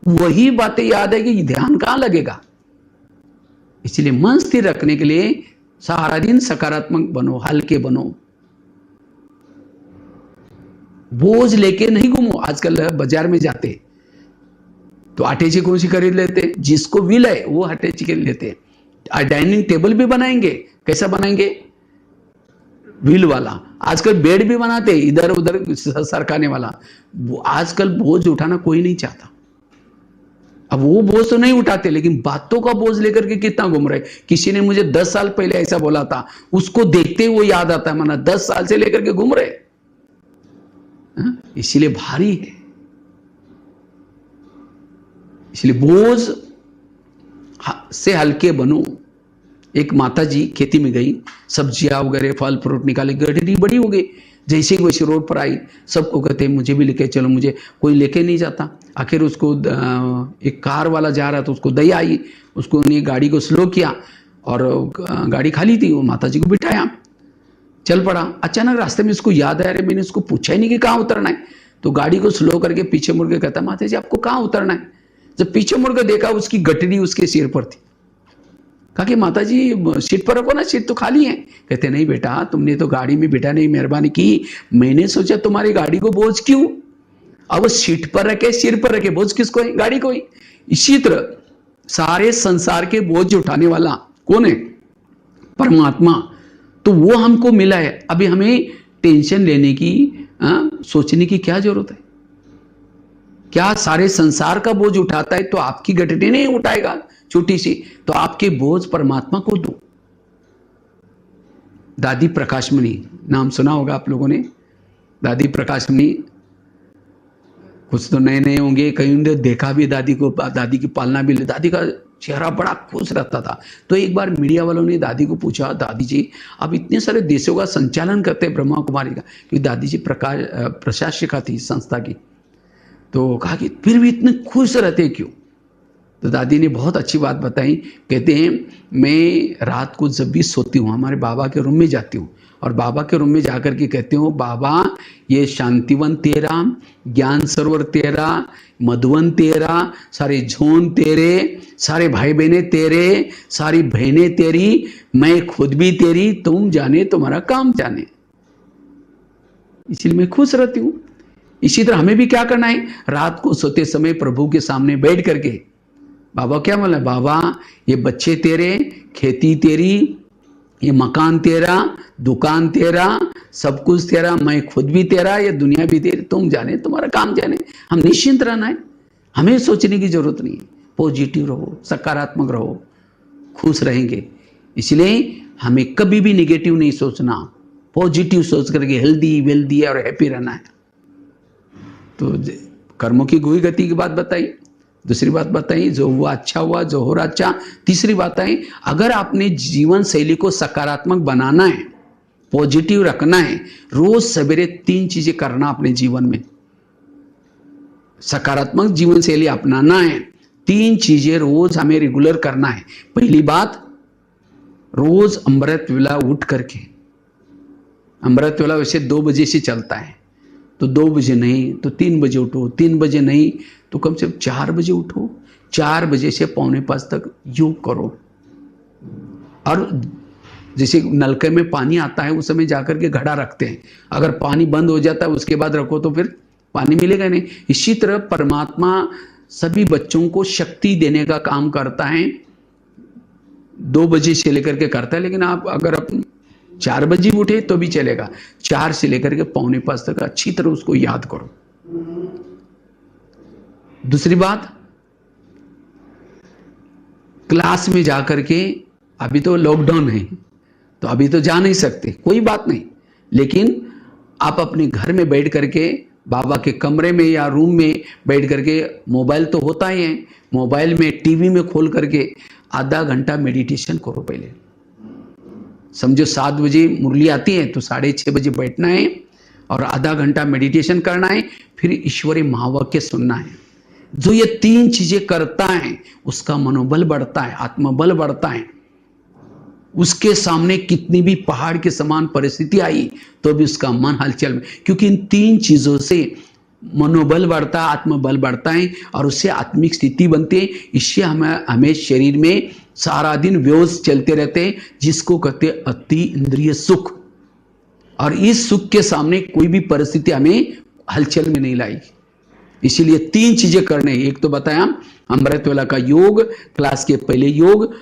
वही बातें याद है कि ध्यान कहां लगेगा। इसलिए मन स्थिर रखने के लिए सारा दिन सकारात्मक बनो, हल्के बनो, बोझ लेके नहीं घूमो। आजकल बाजार में जाते तो आटे की खरीद लेते, जिसको विल है वो आटे की लेते। डाइनिंग टेबल भी बनाएंगे, कैसा बनाएंगे? व्हील वाला। आजकल बेड भी बनाते हैं इधर उधर सरकाने वाला। आजकल बोझ उठाना कोई नहीं चाहता। अब वो बोझ तो नहीं उठाते, लेकिन बातों का बोझ लेकर के कितना घूम रहे। किसी ने मुझे 10 साल पहले ऐसा बोला था, उसको देखते ही वो याद आता है, माना 10 साल से लेकर के घूम रहे, इसीलिए भारी है। इसलिए बोझ से हल्के बनो। एक माता जी खेती में गई, सब्जियां वगैरह फल फ्रूट निकाले, गठरी बड़ी हो गई। जैसे ही वैसे रोड पर आई, सबको कहते मुझे भी लेके चलो, मुझे कोई लेके नहीं जाता। आखिर उसको एक कार वाला जा रहा था, उसको दया आई, उसको उन्हें गाड़ी को स्लो किया और गाड़ी खाली थी, वो माता जी को बिठाया, चल पड़ा। अचानक रास्ते में उसको याद आया, अरे मैंने उसको पूछा ही नहीं कि कहाँ उतरना है। तो गाड़ी को स्लो करके पीछे मुड़ के कहता, माता जी आपको कहाँ उतरना है? जब पीछे मुड़ के देखा, उसकी गठरी उसके सिर पर थी। कहा कि माता जी सीट पर रखो ना, सीट तो खाली है। कहते नहीं बेटा, तुमने तो गाड़ी में बेटा नहीं मेहरबानी की, मैंने सोचा तुम्हारी गाड़ी को बोझ क्यों। अब सीट पर रखे सिर पर रखे, बोझ किसको है? गाड़ी को ही। इसी तरह सारे संसार के बोझ उठाने वाला कौन है? परमात्मा। तो वो हमको मिला है। अभी हमें टेंशन लेने की, सोचने की क्या जरूरत है? क्या सारे संसार का बोझ उठाता है तो आपकी गठरी नहीं उठाएगा छोटी सी? तो आपके बोझ परमात्मा को दो। दादी प्रकाशमणि नाम सुना होगा आप लोगों ने। दादी प्रकाशमणि, कुछ तो नए नए होंगे, कहीं ने देखा भी दादी को, दादी की पालना भी। दादी का चेहरा बड़ा खुश रहता था। तो एक बार मीडिया वालों ने दादी को पूछा, दादी जी आप इतने सारे देशों का संचालन करते हैं ब्रह्मा कुमारी का, क्योंकि दादी जी प्रशासिका थी संस्था की। तो कहा कि फिर भी इतने खुश रहते क्यों? तो दादी ने बहुत अच्छी बात बताई। कहते हैं मैं रात को जब भी सोती हूँ, हमारे बाबा के रूम में जाती हूँ और बाबा के रूम में जाकर के कहती हूँ, बाबा ये शांतिवन तेरा, ज्ञान सरोवर तेरा, मधुवन तेरा, सारे झोन तेरे, सारे भाई बहने तेरे, सारी बहनें तेरी, मैं खुद भी तेरी, तुम जाने तुम्हारा काम जाने। इसलिए मैं खुश रहती हूँ। इसी तरह हमें भी क्या करना है? रात को सोते समय प्रभु के सामने बैठ करके, बाबा क्या बोला? बाबा ये बच्चे तेरे, खेती तेरी, ये मकान तेरा, दुकान तेरा, सब कुछ तेरा, मैं खुद भी तेरा, ये दुनिया भी तेरी, तुम जाने तुम्हारा काम जाने। हम निश्चिंत रहना है, हमें सोचने की जरूरत नहीं है। पॉजिटिव रहो, सकारात्मक रहो, खुश रहेंगे। इसलिए हमें कभी भी निगेटिव नहीं सोचना, पॉजिटिव सोच करके हेल्दी वेल्दी और हैप्पी रहना है। तो कर्मों की गुई गति की बात बताई। दूसरी बात बताई, जो हुआ अच्छा हुआ, जो हो रहा अच्छा। तीसरी बात आई, अगर आपने जीवन शैली को सकारात्मक बनाना है, पॉजिटिव रखना है, रोज सवेरे 3 चीजें करना अपने जीवन में। सकारात्मक जीवन शैली अपनाना है, 3 चीजें रोज हमें रेगुलर करना है। पहली बात, रोज अमृत वेला उठ करके, अमृत वेला वैसे 2 बजे से चलता है, तो 2 बजे नहीं तो 3 बजे उठो, 3 बजे नहीं तो कम से कम 4 बजे उठो, 4 बजे से पौने 5 तक योग करो। और जैसे नलके में पानी आता है उस समय जाकर के घड़ा रखते हैं, अगर पानी बंद हो जाता है उसके बाद रखो तो फिर पानी मिलेगा नहीं। इसी तरह परमात्मा सभी बच्चों को शक्ति देने का काम करता है, 2 बजे से लेकर के करता है। लेकिन आप अगर 4 बजे उठे तो भी चलेगा, 4 से लेकर के पौने 5 तक अच्छी तरह उसको याद करो। दूसरी बात, क्लास में जाकर के, अभी तो लॉकडाउन है तो अभी तो जा नहीं सकते, कोई बात नहीं, लेकिन आप अपने घर में बैठ करके, बाबा के कमरे में या रूम में बैठ करके, मोबाइल तो होता ही है, मोबाइल में टीवी में खोल करके आधा घंटा मेडिटेशन करो। पहले समझो 7 बजे मुरली आती है तो 6:30 बजे बैठना है और आधा घंटा मेडिटेशन करना है, फिर ईश्वरीय महावाक्य सुनना है। जो ये 3 चीजें करता है उसका मनोबल बढ़ता है, आत्मबल बढ़ता है। उसके सामने कितनी भी पहाड़ के समान परिस्थिति आई तो भी उसका मन हलचल में, क्योंकि इन 3 चीजों से मनोबल बढ़ता है, आत्मबल बढ़ता है और उससे आत्मिक स्थिति बनती है। इससे हमें शरीर में सारा दिन व्योस चलते रहते हैं, जिसको कहते हैं अति इंद्रिय सुख। और इस सुख के सामने कोई भी परिस्थिति हमें हलचल में नहीं लाएगी। इसीलिए 3 चीजें करने, एक तो बताया अमृत वेला का योग, क्लास के पहले योग,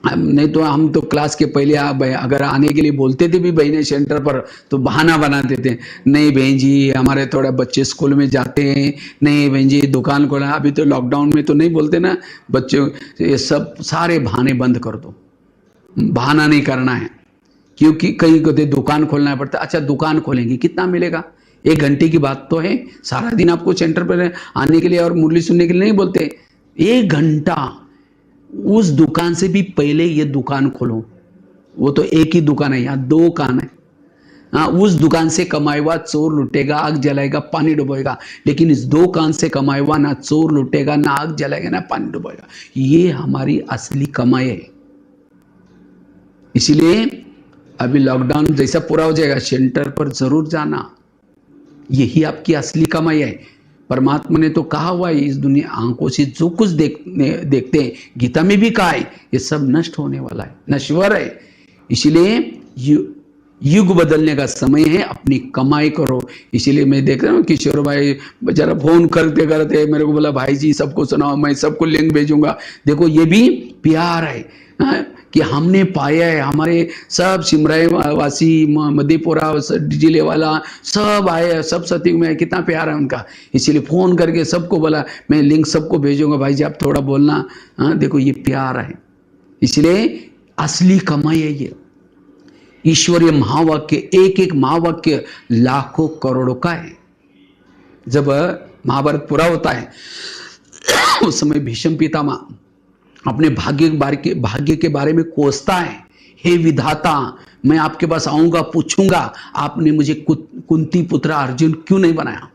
नहीं तो हम तो क्लास के पहले अगर आने के लिए बोलते थे भी बहने सेंटर पर, तो बहाना बनाते थे, नहीं बहन जी हमारे थोड़ा बच्चे स्कूल में जाते हैं, नहीं बहन जी दुकान खोला। अभी तो लॉकडाउन में तो नहीं बोलते ना बच्चों, ये सब सारे बहाने बंद कर दो, बहाना नहीं करना है। क्योंकि कहीं कहते दुकान खोलना पड़ता। अच्छा दुकान खोलेंगे कितना मिलेगा? 1 घंटे की बात तो है, सारा दिन आपको सेंटर पर आने के लिए और मुरली सुनने के लिए नहीं बोलते। 1 घंटा उस दुकान से भी पहले ये दुकान खोलो। वो तो एक ही दुकान है, यहाँ 2 दुकान है। हाँ, उस दुकान से कमाए हुआ चोर लुटेगा, आग जलाएगा, पानी डुबोएगा, लेकिन इस 2 दुकान से कमाए हुआ ना चोर लुटेगा, ना आग जलाएगा, ना पानी डुबोएगा। ये हमारी असली कमाई है। इसीलिए अभी लॉकडाउन जैसा पूरा हो जाएगा, सेंटर पर जरूर जाना, यही आपकी असली कमाई है। परमात्मा ने तो कहा हुआ है, इस दुनिया आंखों से जो कुछ देखते हैं, गीता में भी कहा है, ये सब नष्ट होने वाला है, नश्वर है। इसलिए युग बदलने का समय है, अपनी कमाई करो। इसीलिए मैं देख रहा हूँ किशोर भाई जरा फोन करते करते मेरे को बोला, भाई जी सबको सुनाओ, मैं सबको लिंक भेजूंगा। देखो ये भी प्यार है, कि हमने पाया है, हमारे सब सिमराई वासी, मधेपुरा जिले वाला सब आए, सब सत्युग में, कितना प्यार है उनका। इसीलिए फोन करके सबको बोला, मैं लिंक सबको भेजूंगा, भाई जी आप थोड़ा बोलना। देखो ये प्यार है, इसलिए असली कमाई है ये। ईश्वरीय महावाक्य, एक एक महावाक्य लाखों करोड़ों का है। जब महाभारत पूरा होता है उस समय भीष्म पितामह अपने भाग्य के बारे में कोसता है, हे विधाता मैं आपके पास आऊंगा, पूछूंगा आपने मुझे कुंती पुत्र अर्जुन क्यों नहीं बनाया।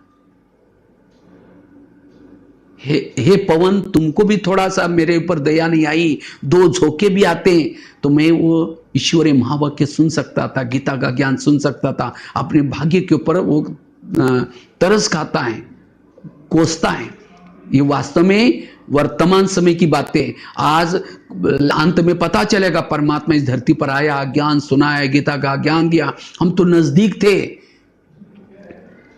हे पवन तुमको भी थोड़ा सा मेरे ऊपर दया नहीं आई, 2 झोंके भी आते हैं तो मैं वो ईश्वरीय महावाक्य सुन सकता था, गीता का ज्ञान सुन सकता था। अपने भाग्य के ऊपर वो तरस खाता है, कोसता है। ये वास्तव में वर्तमान समय की बातें। आज अंत में पता चलेगा परमात्मा इस धरती पर आया, ज्ञान सुनाया, गीता का ज्ञान दिया। हम तो नजदीक थे,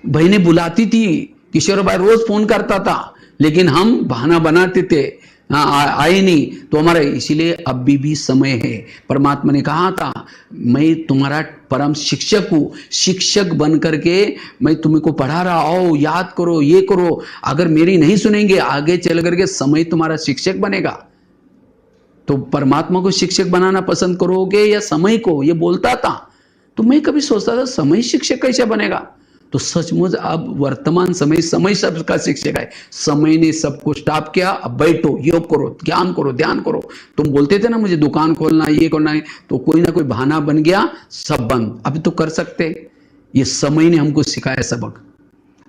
बहनें बुलाती थी, किशोर भाई रोज फोन करता था, लेकिन हम बहाना बनाते थे, आए नहीं तो हमारा। इसीलिए अभी भी समय है। परमात्मा ने कहा था मैं तुम्हारा परम शिक्षक हूं, शिक्षक बन करके मैं तुम्हें को पढ़ा रहा, आओ याद करो, ये करो। अगर मेरी नहीं सुनेंगे आगे चल करके समय तुम्हारा शिक्षक बनेगा। तो परमात्मा को शिक्षक बनाना पसंद करोगे या समय को? ये बोलता था। तो मैं कभी सोचता था समय शिक्षक कैसे बनेगा? तो सचमुच अब वर्तमान समय सबका शिक्षक है। समय ने सबको स्टॉप किया, अब बैठो, योग करो, ज्ञान करो, ध्यान करो। तुम बोलते थे ना मुझे दुकान खोलना, ये करना है, तो कोई ना कोई बहाना बन गया, सब बंद। अभी तो कर सकते। ये समय ने हमको सिखाया सबक।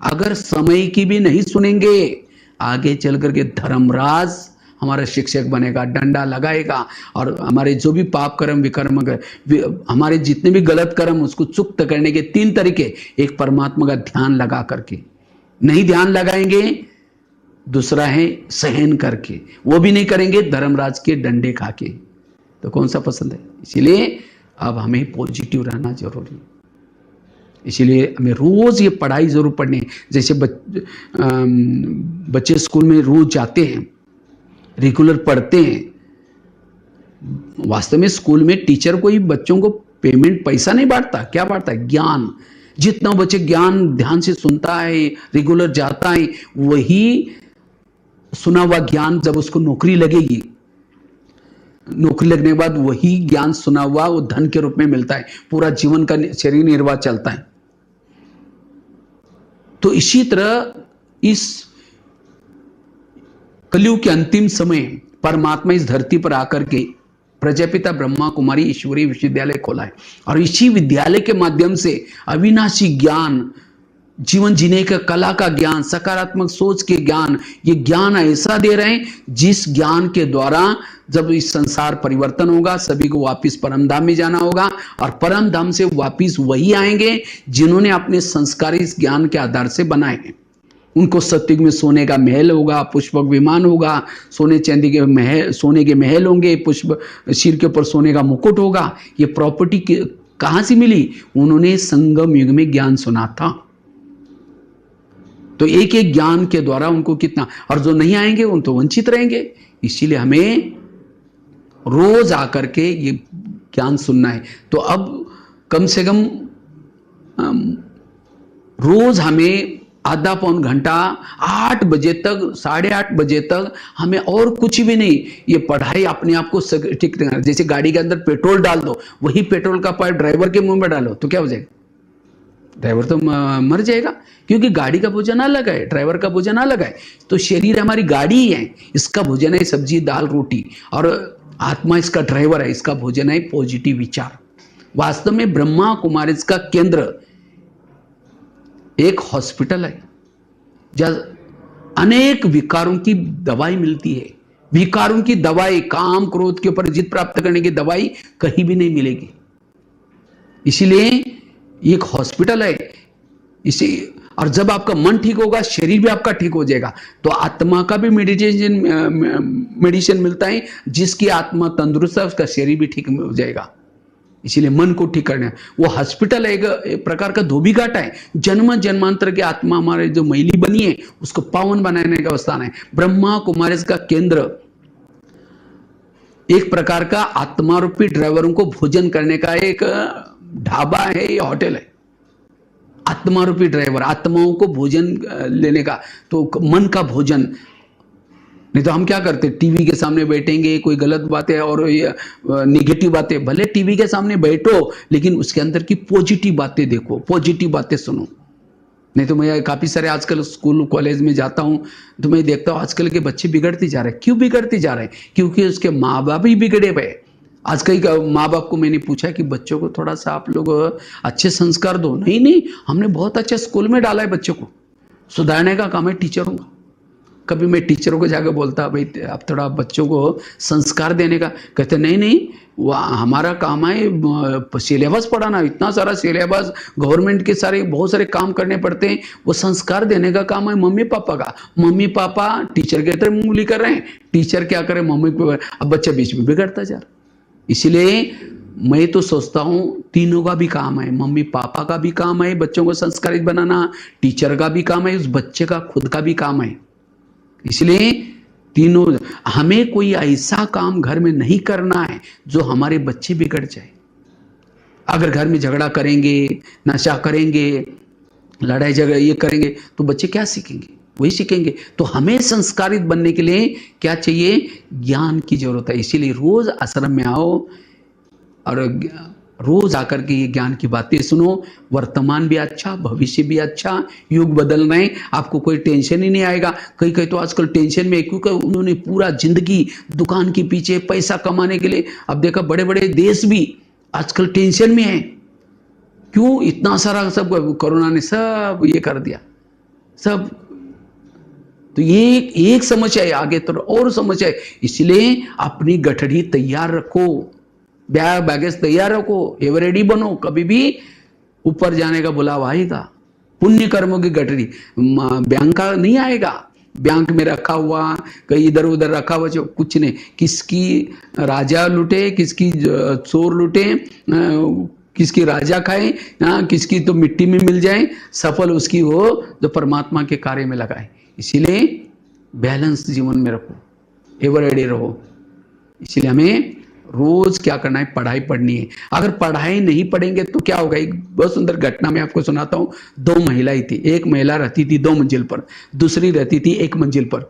अगर समय की भी नहीं सुनेंगे, आगे चल करके धर्मराज हमारा शिक्षक बनेगा, डंडा लगाएगा, और हमारे जो भी पाप कर्म विकर्म, हमारे जितने भी गलत कर्म, उसको चुक्त करने के 3 तरीके। एक परमात्मा का ध्यान लगा करके, नहीं ध्यान लगाएंगे। दूसरा है सहन करके, वो भी नहीं करेंगे, धर्मराज के डंडे खा के। तो कौन सा पसंद है? इसीलिए अब हमें पॉजिटिव रहना जरूरी है। इसीलिए हमें रोज ये पढ़ाई जरूर पढ़नी। जैसे बच्चे स्कूल में रोज जाते हैं, रेगुलर पढ़ते हैं। वास्तव में स्कूल में टीचर कोई बच्चों को पेमेंट पैसा नहीं बांटता, क्या बांटता है? ज्ञान। जितना बच्चे ज्ञान ध्यान से सुनता है, रेगुलर जाता है, वही सुना हुआ ज्ञान जब उसको नौकरी लगेगी, नौकरी लगने के बाद वही ज्ञान सुना हुआ वो धन के रूप में मिलता है, पूरा जीवन का शरीर निर्वाह चलता है। तो इसी तरह इस कलयुग के अंतिम समय परमात्मा इस धरती पर आकर के प्रजापिता ब्रह्मा कुमारी ईश्वरीय विश्वविद्यालय खोला है, और इसी विद्यालय के माध्यम से अविनाशी ज्ञान, जीवन जीने का कला का ज्ञान, सकारात्मक सोच के ज्ञान, ये ज्ञान ऐसा दे रहे हैं जिस ज्ञान के द्वारा जब इस संसार परिवर्तन होगा, सभी को वापिस परम धाम में जाना होगा, और परम धाम से वापिस वही आएंगे जिन्होंने अपने संस्कार इस ज्ञान के आधार से बनाए हैं। उनको सत्युग में सोने का महल होगा, पुष्पक विमान होगा, सोने चांदी के महल, सोने के महल होंगे, पुष्प सिर के ऊपर सोने का मुकुट होगा। ये प्रॉपर्टी कहां से मिली? उन्होंने संगम युग में ज्ञान सुना था। तो एक एक ज्ञान के द्वारा उनको कितना, और जो नहीं आएंगे उन तो वंचित रहेंगे। इसीलिए हमें रोज आकर के ये ज्ञान सुनना है। तो अब कम से कम रोज हमें आधा पौन घंटा 8 बजे तक 8:30 बजे तक हमें और कुछ भी नहीं, ये पढ़ाई अपने आप को ठीक करना। जैसे गाड़ी के अंदर पेट्रोल डाल दो, वही पेट्रोल का पाइप ड्राइवर के मुंह में डालो तो क्या हो जाएगा? ड्राइवर तो मर जाएगा, क्योंकि गाड़ी का भोजन अलग है, ड्राइवर का भोजन अलग है। तो शरीर हमारी गाड़ी ही है, इसका भोजन है सब्जी दाल रोटी, और आत्मा इसका ड्राइवर है, इसका भोजन है पॉजिटिव विचार। वास्तव में ब्रह्मा कुमारी का केंद्र एक हॉस्पिटल है जहां अनेक विकारों की दवाई मिलती है। विकारों की दवाई, काम क्रोध के ऊपर जीत प्राप्त करने की दवाई कहीं भी नहीं मिलेगी। इसीलिए एक हॉस्पिटल है इसी। और जब आपका मन ठीक होगा, शरीर भी आपका ठीक हो जाएगा। तो आत्मा का भी मेडिसिन मिलता है। जिसकी आत्मा तंदुरुस्त है उसका शरीर भी ठीक हो जाएगा। इसीलिए मन को ठीक करना है। वो हॉस्पिटल एक प्रकार का धोबी घाट है। जन्म जन्मांतर की आत्मा हमारे जो मैली बनी है उसको पावन बनाने का स्थान है। ब्रह्मा कुमारी का केंद्र एक प्रकार का आत्मा रूपी ड्राइवरों को भोजन करने का एक ढाबा है, या होटल है। आत्मा रूपी ड्राइवर, आत्माओं को भोजन लेने का, तो मन का भोजन। नहीं तो हम क्या करते, टीवी के सामने बैठेंगे, कोई गलत बातें और निगेटिव बातें। भले टीवी के सामने बैठो, लेकिन उसके अंदर की पॉजिटिव बातें देखो, पॉजिटिव बातें सुनो। नहीं तो मैं काफी सारे आजकल स्कूल कॉलेज में जाता हूं तो मैं देखता हूं आजकल के बच्चे बिगड़ते जा रहे हैं। क्यों बिगड़ते जा रहे हैं? क्योंकि उसके माँ बाप ही बिगड़े हुए। आज कई माँ बाप को मैंने पूछा कि बच्चों को थोड़ा सा आप लोग अच्छे संस्कार दो। नहीं नहीं, हमने बहुत अच्छा स्कूल में डाला है बच्चों को, सुधारने का काम है टीचरों का। कभी मैं टीचरों को जाकर बोलता, भाई आप थोड़ा बच्चों को संस्कार देने का। कहते नहीं नहीं, वो हमारा काम है सिलेबस पढ़ाना, इतना सारा सिलेबस, गवर्नमेंट के सारे बहुत सारे काम करने पड़ते हैं। वो संस्कार देने का काम है मम्मी पापा का। मम्मी पापा टीचर के तरह उंगली कर रहे हैं, टीचर क्या करे मम्मी पापा। अब बच्चा बीच में बिगड़ता जा रहा। इसलिए मैं तो सोचता हूं तीनों का भी काम है, मम्मी पापा का भी काम है बच्चों को संस्कारित बनाना, टीचर का भी काम है, उस बच्चे का खुद का भी काम है। इसलिए तीनों, हमें कोई ऐसा काम घर में नहीं करना है जो हमारे बच्चे बिगड़ जाए। अगर घर में झगड़ा करेंगे, नशा करेंगे, लड़ाई झगड़ा ये करेंगे तो बच्चे क्या सीखेंगे? वही सीखेंगे। तो हमें संस्कारित बनने के लिए क्या चाहिए? ज्ञान की जरूरत है। इसीलिए रोज आश्रम में आओ और रोज आकर के ये ज्ञान की बातें सुनो। वर्तमान भी अच्छा, भविष्य भी अच्छा, युग बदल रहे हैं, आपको कोई टेंशन ही नहीं आएगा। कई कई तो आजकल टेंशन में, क्योंकि उन्होंने पूरा जिंदगी दुकान के पीछे पैसा कमाने के लिए, अब देखा बड़े बड़े देश भी आजकल टेंशन में है। क्यों? इतना सारा सब कोरोना ने सब ये कर दिया सब। तो ये एक समस्या है, आगे तो और समस्या है। इसलिए अपनी गठड़ी तैयार रखो, बैग बैगेज तैयार रखो, एवर रेडी बनो। कभी भी ऊपर जाने का बुलावा आएगा। पुण्य कर्मों की गठरी बैंक का नहीं आएगा। बैंक में रखा हुआ, कहीं इधर उधर रखा हुआ जो कुछ नहीं। किसकी राजा लुटे, किसकी चोर लुटे, किसकी राजा खाए, किसकी तो मिट्टी में मिल जाए, सफल उसकी हो जो परमात्मा के कार्य में लगाए। इसीलिए बैलेंस जीवन में रखो, एवर रेडी रहो। इसीलिए हमें रोज क्या करना है? पढ़ाई पढ़नी है। अगर पढ़ाई नहीं पढ़ेंगे तो क्या होगा? एक बहुत सुंदर घटना मैं आपको सुनाता हूं। 2 महिलाएं थी। एक महिला रहती थी 2 मंजिल पर, दूसरी रहती थी 1 मंजिल पर।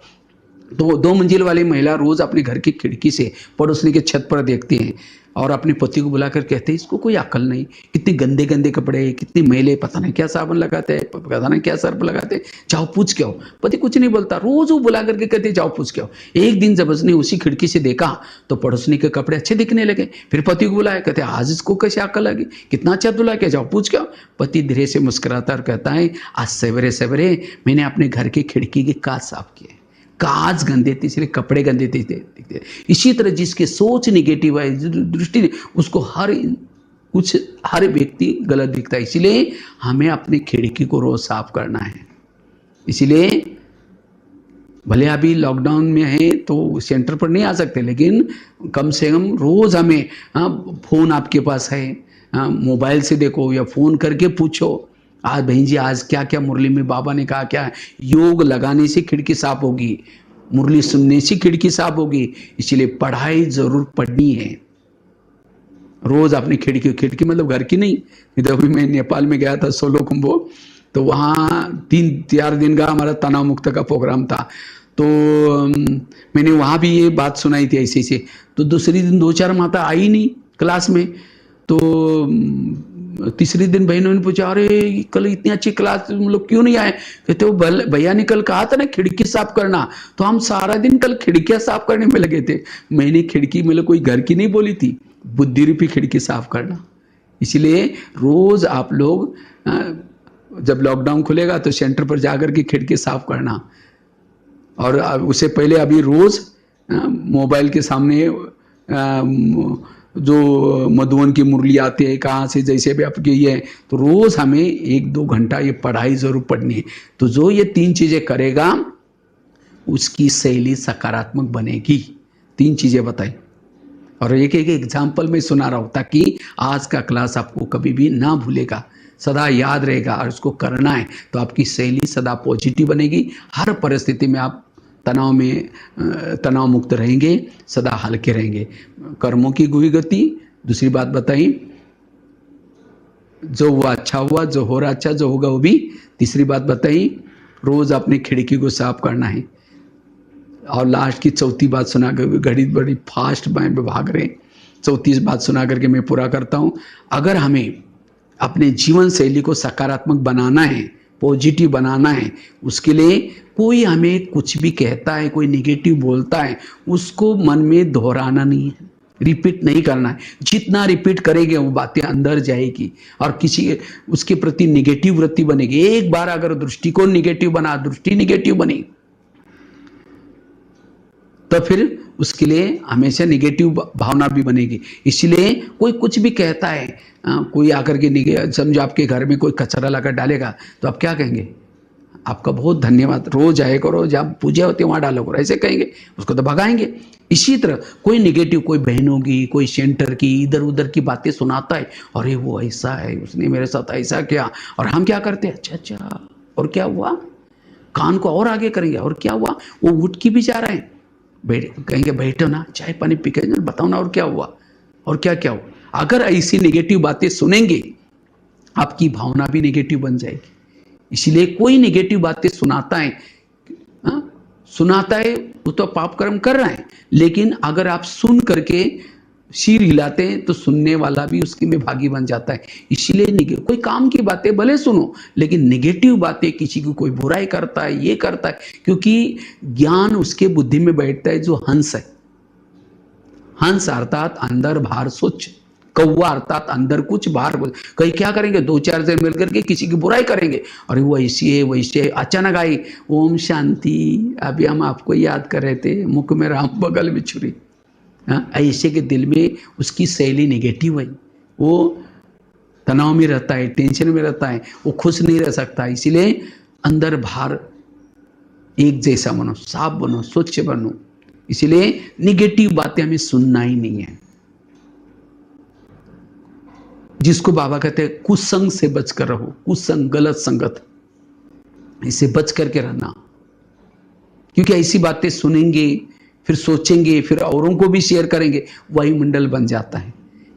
तो 2 मंजिल वाली महिला रोज अपने घर की खिड़की से पड़ोसनी के छत पर देखती है और अपने पति को बुलाकर कहते हैं, इसको कोई अकल नहीं, कितने गंदे गंदे कपड़े, कितने मैले, पता नहीं क्या साबुन लगाते हैं, पता नहीं क्या सर्फ लगाते हैं, जाओ पूछ के आओ। पति कुछ नहीं बोलता, रोज वो बुला करके कहते जाओ पूछ के आओ। एक दिन जब उसने उसी खिड़की से देखा तो पड़ोसनी के कपड़े अच्छे दिखने लगे। फिर पति को बुलाया, कहते आज इसको कैसे अकल लगी, कितना अच्छा धुला के, जाओ पूछ के आओ। पति धीरे से मुस्कुराता और कहता है, आज सवेरे सवेरे मैंने अपने घर की खिड़की के कांच साफ किए, कांच गंदे थे इसलिए कपड़े गंदे थे। इसी तरह जिसकी सोच निगेटिव है, दृष्टि, उसको हर व्यक्ति गलत दिखता है। इसीलिए हमें अपनी खिड़की को रोज साफ करना है। इसीलिए भले अभी लॉकडाउन में है तो सेंटर पर नहीं आ सकते, लेकिन कम से कम रोज हमें, फोन आपके पास है, मोबाइल से देखो या फोन करके पूछो, आज बहन जी आज क्या क्या मुरली में बाबा ने कहा, क्या योग लगाने से खिड़की साफ होगी, मुरली सुनने से खिड़की साफ होगी। इसलिए पढ़ाई जरूर पढ़नी है। रोज अपनी खिड़की मतलब घर की नहीं। इधर भी मैं नेपाल में गया था सोलो कुंभो, तो वहाँ 3-4 दिन का हमारा तनाव मुक्त का प्रोग्राम था। तो मैंने वहाँ भी ये बात सुनाई थी ऐसे ऐसे। तो दूसरी दिन 2-4 माता आई नहीं क्लास में। तो तीसरे दिन बहनों ने पूछा, अरे कल इतनी अच्छी क्लास तुम लोग क्यों नहीं आए? कहते वो भैया ने कल कहा था ना खिड़की साफ करना, तो हम सारा दिन कल खिड़कियां साफ करने में लगे थे। मैंने खिड़की मतलब कोई घर की नहीं बोली थी, बुद्धि रूपी खिड़की साफ करना। इसलिए रोज आप लोग जब लॉकडाउन खुलेगा तो सेंटर पर जाकर के खिड़की साफ करना। और उससे पहले अभी रोज मोबाइल के सामने जो मधुबन की मुरली आती है कहाँ से, जैसे भी आपके ये है, तो रोज हमें 1-2 घंटा ये पढ़ाई जरूर पढ़नी है। तो जो ये 3 चीजें करेगा उसकी शैली सकारात्मक बनेगी। 3 चीजें बताई और एक एग्जाम्पल में सुना रहा हूं ताकि आज का क्लास आपको कभी भी ना भूलेगा, सदा याद रहेगा। और उसको करना है तो आपकी शैली सदा पॉजिटिव बनेगी। हर परिस्थिति में आप तनाव मुक्त रहेंगे, सदा हल्के रहेंगे। कर्मों की गुही गति। दूसरी बात बताई, जो हुआ अच्छा हुआ, जो हो रहा अच्छा, जो होगा वो भी। तीसरी बात बताई, रोज अपनी खिड़की को साफ करना है। और लास्ट की चौथी बात सुना कर, घड़ी बड़ी फास्ट में भाग रहे, चौथी बात सुना करके मैं पूरा करता हूं। अगर हमें अपने जीवन शैली को सकारात्मक बनाना है, पॉजिटिव बनाना है, उसके लिए कोई हमें कुछ भी कहता है, कोई निगेटिव बोलता है, उसको मन में दोहराना नहीं है, रिपीट नहीं करना है। जितना रिपीट करेंगे वो बातें अंदर जाएगी और किसी उसके प्रति निगेटिव वृत्ति बनेगी। एक बार अगर दृष्टिकोण निगेटिव बना, दृष्टि निगेटिव बनी, तो फिर उसके लिए हमेशा निगेटिव भावना भी बनेगी। इसलिए कोई कुछ भी कहता है, कोई आकर के समझो आपके घर में कोई कचरा लाकर डालेगा तो आप क्या कहेंगे? आपका बहुत धन्यवाद, रोज आए करो, जब पूजा होती है वहां डालो करो, ऐसे कहेंगे, उसको तो भगाएंगे। इसी तरह कोई निगेटिव, कोई बहनों की, कोई सेंटर की, इधर उधर की बातें सुनाता है, अरे वो ऐसा है, उसने मेरे साथ ऐसा किया, और हम क्या करते हैं, अच्छा अच्छा और क्या हुआ, कान को और आगे करेंगे, और क्या हुआ, वो उठ के भी जा रहे हैं, कहेंगे बैठो ना, चाय पानी पी के बताओ ना और क्या हुआ, और क्या क्या हुआ। अगर ऐसी नेगेटिव बातें सुनेंगे आपकी भावना भी नेगेटिव बन जाएगी। इसलिए कोई नेगेटिव बातें सुनाता है, सुनाता है वो तो पाप कर्म कर रहा है, लेकिन अगर आप सुन करके सिर हिलाते हैं तो सुनने वाला भी उसकी में भागी बन जाता है। इसलिए कोई काम की बातें भले सुनो, लेकिन नेगेटिव बातें, किसी की कोई बुराई करता है, ये करता है, क्योंकि ज्ञान उसके बुद्धि में बैठता है जो हंस है। हंस अर्थात अंदर बाहर स्वच्छ, कौवा अर्थात अंदर कुछ बाहर कुछ। कहीं क्या करेंगे, 2-4 जन मिलकर के किसी की बुराई करेंगे, अरे वो ऐसी है वैसे है, अचानक आई ओम शांति, अभी हम आपको याद कर रहे थे, मुख में राम बगल में छुरी। ऐसे के दिल में उसकी शैली नेगेटिव है, वो तनाव में रहता है, टेंशन में रहता है, वो खुश नहीं रह सकता। इसीलिए अंदर बाहर एक जैसा बनो, साफ बनो, स्वच्छ बनो। इसलिए निगेटिव बातें हमें सुनना ही नहीं है, जिसको बाबा कहते हैं कुसंग से बचकर रहो। कुसंग, गलत संगत, इससे बच करके रहना, क्योंकि ऐसी बातें सुनेंगे, फिर सोचेंगे, फिर औरों को भी शेयर करेंगे, वही मंडल बन जाता है।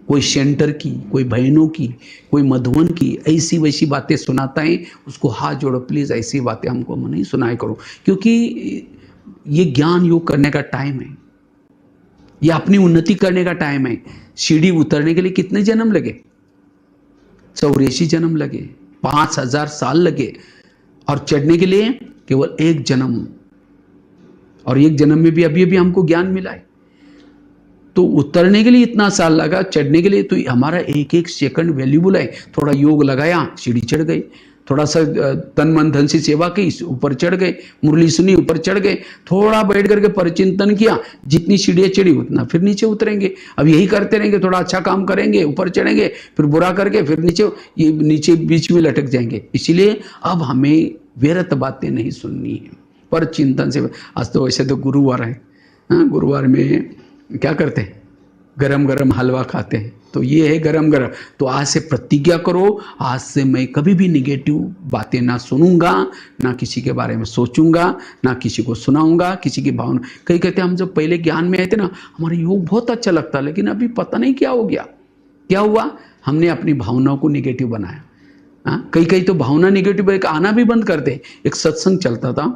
कोई सेंटर की, कोई बहनों की, कोई मधुबन की ऐसी वैसी बातें सुनाता है, उसको हाथ जोड़ो, प्लीज ऐसी बातें हमको नहीं सुनाया करो, क्योंकि ये ज्ञान योग करने का टाइम है, ये अपनी उन्नति करने का टाइम है। सीढ़ी उतरने के लिए कितने जन्म लगे, 84 जन्म लगे, 5000 साल लगे, और चढ़ने के लिए केवल 1 जन्म, और 1 जन्म में भी अभी अभी हमको ज्ञान मिला है। तो उतरने के लिए इतना साल लगा, चढ़ने के लिए तो हमारा एक एक सेकंड वैल्यूबल है। थोड़ा योग लगाया, सीढ़ी चढ़ गई, थोड़ा सा तन मन धन से सेवा की, ऊपर चढ़ गए, मुरली सुनी, ऊपर चढ़ गए, थोड़ा बैठ करके परिचिंतन किया, जितनी सीढ़ियां चढ़ी उतना फिर नीचे उतरेंगे। अब यही करते रहेंगे, थोड़ा अच्छा काम करेंगे, ऊपर चढ़ेंगे, फिर बुरा करके फिर नीचे, ये नीचे बीच में लटक जाएंगे। इसीलिए अब हमें व्यर्थ बातें नहीं सुननी है, पर चिंतन से। आज तो वैसे तो गुरुवार है, गुरुवार में क्या करते हैं, गरम गरम हलवा खाते हैं, तो ये है गरम गरम। तो आज से प्रतिज्ञा करो, आज से मैं कभी भी निगेटिव बातें ना सुनूंगा, ना किसी के बारे में सोचूंगा, ना किसी को सुनाऊंगा, किसी की भावना। कई कहते हैं हम जब पहले ज्ञान में आए थे ना, हमारा योग बहुत अच्छा लगता, लेकिन अभी पता नहीं क्या हो गया, क्या हुआ, हमने अपनी भावनाओं को निगेटिव बनाया। कई कई तो भावना निगेटिव एक आना भी बंद कर दे। एक सत्संग चलता था,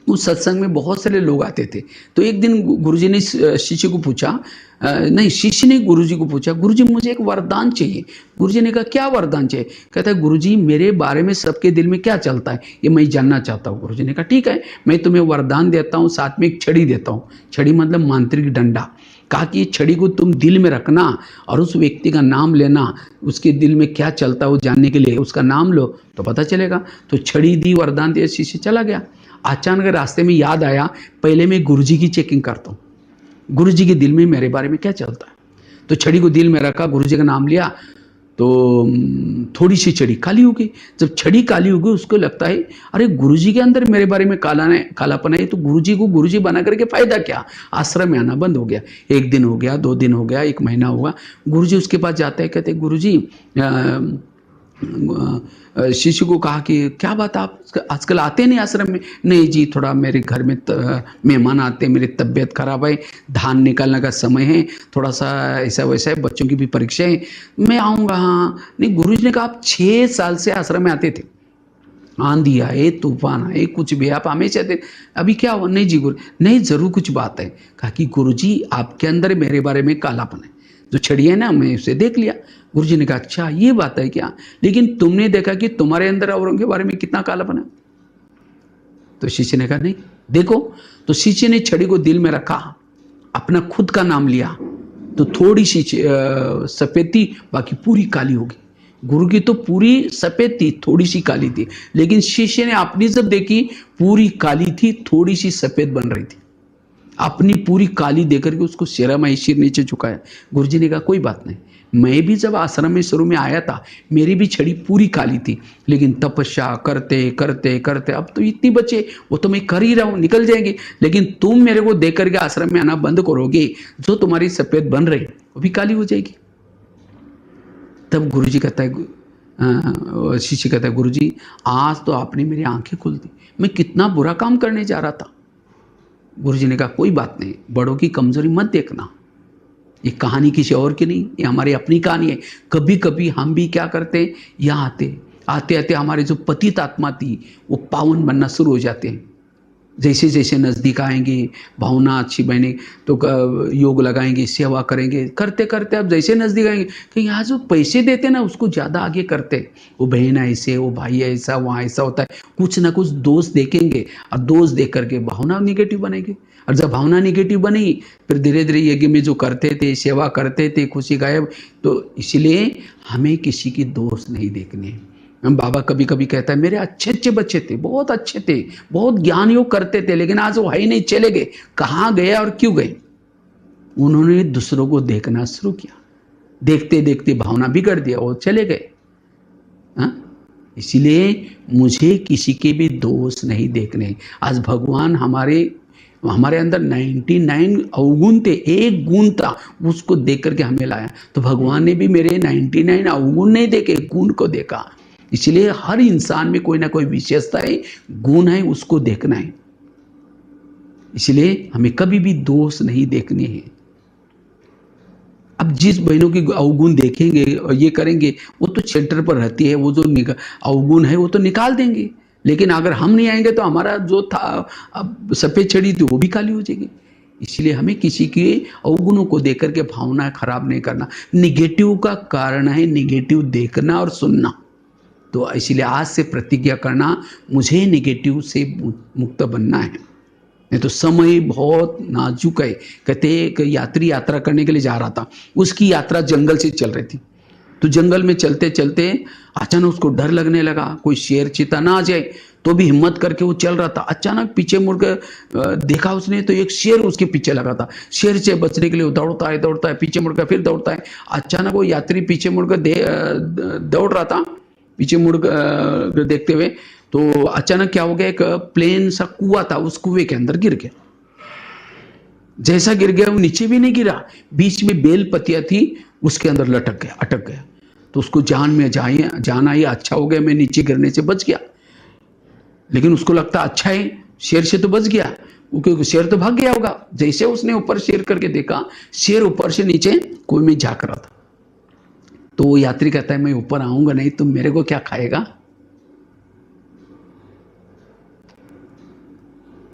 उस सत्संग में बहुत सारे लोग आते थे। तो एक दिन गुरुजी ने शिष्य को पूछा, नहीं शिष्य ने गुरुजी को पूछा, गुरुजी मुझे एक वरदान चाहिए। गुरुजी ने कहा क्या वरदान चाहिए? कहता है गुरुजी मेरे बारे में सबके दिल में क्या चलता है ये मैं जानना चाहता हूँ। गुरुजी ने कहा ठीक है, मैं तुम्हें वरदान देता हूँ, साथ में एक छड़ी देता हूँ। छड़ी मतलब मांत्रिक डंडा। कहा कि ये छड़ी को तुम दिल में रखना और उस व्यक्ति का नाम लेना, उसके दिल में क्या चलता है वो जानने के लिए उसका नाम लो तो पता चलेगा। तो छड़ी दी, वरदान दिया, शिष्य चला गया। अचानक रास्ते में याद आया, पहले मैं गुरुजी की चेकिंग करता हूँ, गुरुजी के दिल में मेरे बारे में क्या चलता है। तो छड़ी को दिल में रखा, गुरुजी का नाम लिया, तो थोड़ी सी छड़ी काली हो गई। जब छड़ी काली हो गई उसको लगता है अरे गुरुजी के अंदर मेरे बारे में कालापन है, तो गुरुजी को गुरुजी बना करके फायदा क्या। आश्रम में आना बंद हो गया। 1 दिन हो गया, 2 दिन हो गया, 1 महीना हुआ। गुरुजी उसके पास जाते हैं, कहते गुरुजी शिष्य को कहा कि क्या बात आप आजकल आते नहीं आश्रम में? नहीं जी, थोड़ा मेरे घर में मेहमान आते हैं, मेरी तबीयत खराब है, धान निकालने का समय है, थोड़ा सा ऐसा वैसा है, बच्चों की भी परीक्षा है, मैं आऊँगा। हाँ नहीं, गुरुजी ने कहा आप 6 साल से आश्रम में आते थे, आंधी आए तूफान आए कुछ भी आप हमेशा थे, अभी क्या हुआ? नहीं जी गुरु, नहीं जरूर कुछ बात है। कहा कि गुरुजी आपके अंदर मेरे बारे में कालापन है, जो छड़ी है ना मैं उसे देख लिया। गुरुजी ने कहा अच्छा ये बात है क्या, लेकिन तुमने देखा कि तुम्हारे अंदर औरों के बारे में कितना कालापन है? तो शिष्य ने कहा नहीं देखो। तो शिष्य ने छड़ी को दिल में रखा, अपना खुद का नाम लिया, तो थोड़ी सी सफेद थी, बाकी पूरी काली हो गई। गुरु की तो पूरी सफेद थी, थोड़ी सी काली थी, लेकिन शिष्य ने अपनी जब देखी पूरी काली थी, थोड़ी सी सफेद बन रही थी। अपनी पूरी काली देकर के उसको सिर नीचे झुकाया। गुरुजी ने कहा कोई बात नहीं, मैं भी जब आश्रम में शुरू में आया था मेरी भी छड़ी पूरी काली थी, लेकिन तपस्या करते करते करते अब तो इतनी बचे, वो तो मैं कर ही रहा हूँ, निकल जाएंगे, लेकिन तुम मेरे को देख करके आश्रम में आना बंद करोगे, जो तुम्हारी सफेद बन रही वो भी काली हो जाएगी। तब गुरुजी कहता है, शिष्य कहता है गुरुजी आज तो आपने मेरी आंखें खोल दी, मैं कितना बुरा काम करने जा रहा था। गुरुजी ने कहा कोई बात नहीं, बड़ों की कमजोरी मत देखना, ये कहानी किसी और की नहीं, ये हमारी अपनी कहानी है। कभी कभी हम भी क्या करते हैं, यहाँ आते आते हमारे जो पतित आत्मा थी वो पावन बनना शुरू हो जाते हैं। जैसे जैसे नज़दीक आएंगे, भावना अच्छी बने तो योग लगाएंगे, सेवा करेंगे, करते करते अब जैसे नज़दीक आएंगे कि यहाँ जो पैसे देते ना उसको ज़्यादा आगे करते, वो बहन ऐसे, वो भाई ऐसा, वहाँ ऐसा होता है, कुछ ना कुछ दोष देखेंगे और दोष देख करके भावना निगेटिव बनेगी। और जब भावना निगेटिव बनी फिर धीरे धीरे यज्ञ में जो करते थे, सेवा करते थे, खुशी गायब। तो इसलिए हमें किसी की दोष नहीं देखने। बाबा कभी कभी कहता है मेरे अच्छे अच्छे बच्चे थे, बहुत अच्छे थे, बहुत ज्ञान योग करते थे, लेकिन आज वो है ही नहीं, चले गए। कहाँ गए और क्यों गए? उन्होंने दूसरों को देखना शुरू किया, देखते देखते भावना बिगड़ दिया, वो चले गए। इसीलिए मुझे किसी के भी दोष नहीं देखने। आज भगवान हमारे अंदर 99 अवगुण थे, एक गुण था, उसको देख करके हमें लाया। तो भगवान ने भी मेरे 99 अवगुण नहीं देखे, गुण को देखा। इसलिए हर इंसान में कोई ना कोई विशेषता है, गुण है, उसको देखना है। इसलिए हमें कभी भी दोष नहीं देखने हैं। अब जिस बहनों की अवगुण देखेंगे और ये करेंगे वो तो सेंटर पर रहती है, वो जो अवगुण है वो तो निकाल देंगे, लेकिन अगर हम नहीं आएंगे तो हमारा जो था अब सफेद छड़ी थी वो भी काली हो जाएगी। इसलिए हमें किसी के अवगुणों को देख करके भावना खराब नहीं करना। निगेटिव का कारण है निगेटिव देखना और सुनना। तो इसलिए आज से प्रतिज्ञा करना, मुझे निगेटिव से मुक्त बनना है। नहीं तो समय बहुत नाजुक है। कहते एक यात्री यात्रा करने के लिए जा रहा था, उसकी यात्रा जंगल से चल रही थी। तो जंगल में चलते चलते अचानक उसको डर लगने लगा, कोई शेर चीता ना आ जाए, तो भी हिम्मत करके वो चल रहा था। अचानक पीछे मुड़कर देखा उसने तो एक शेर उसके पीछे लगा था। शेर से बचने के लिए दौड़ता है, पीछे मुड़कर फिर दौड़ता है। अचानक वो यात्री पीछे मुड़कर दौड़ रहा था, पीछे मुड़ देखते हुए, तो अचानक क्या हो गया, एक प्लेन सा कुआं था, उस कुएं के अंदर गिर गया। जैसा गिर गया वो नीचे भी नहीं गिरा, बीच में बेल पतिया थी उसके अंदर लटक गया, अटक गया। तो उसको जान आई, अच्छा हो गया मैं नीचे गिरने से बच गया। लेकिन उसको लगता अच्छा है शेर से तो बच गया, क्योंकि शेर तो भाग गया होगा। जैसे उसने ऊपर शेर करके देखा, शेर ऊपर से नीचे कुएं में झांक रहा था। तो वो यात्री कहता है मैं ऊपर आऊंगा नहीं तो मेरे को क्या खाएगा।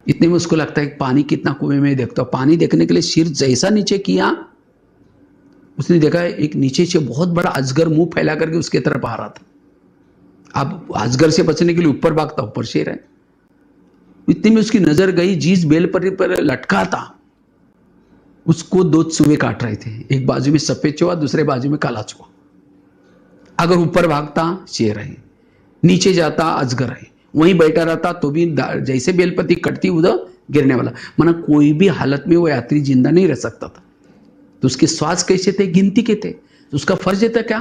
इतने में उसको लगता है कि पानी कितना कुएं में देखता हूं। पानी देखने के लिए सिर जैसा नीचे किया, उसने देखा एक नीचे से बहुत बड़ा अजगर मुंह फैला करके उसके तरफ आ रहा था। अब अजगर से बचने के लिए ऊपर भागता, ऊपर शेर है। इतने में उसकी नजर गई जिस बेल पर लटका था, उसको दो चूहे काट रहे थे, एक बाजू में सफेद चूहा, दूसरे बाजू में काला चूहा। अगर ऊपर भागता शेर है, नीचे जाता अजगर है, वहीं बैठा रहता तो भी जैसे बेलपति कटती उधर गिरने वाला। माना कोई भी हालत में वो यात्री जिंदा नहीं रह सकता था। तो उसके श्वास कैसे थे, गिनती के थे। तो उसका फर्ज था क्या,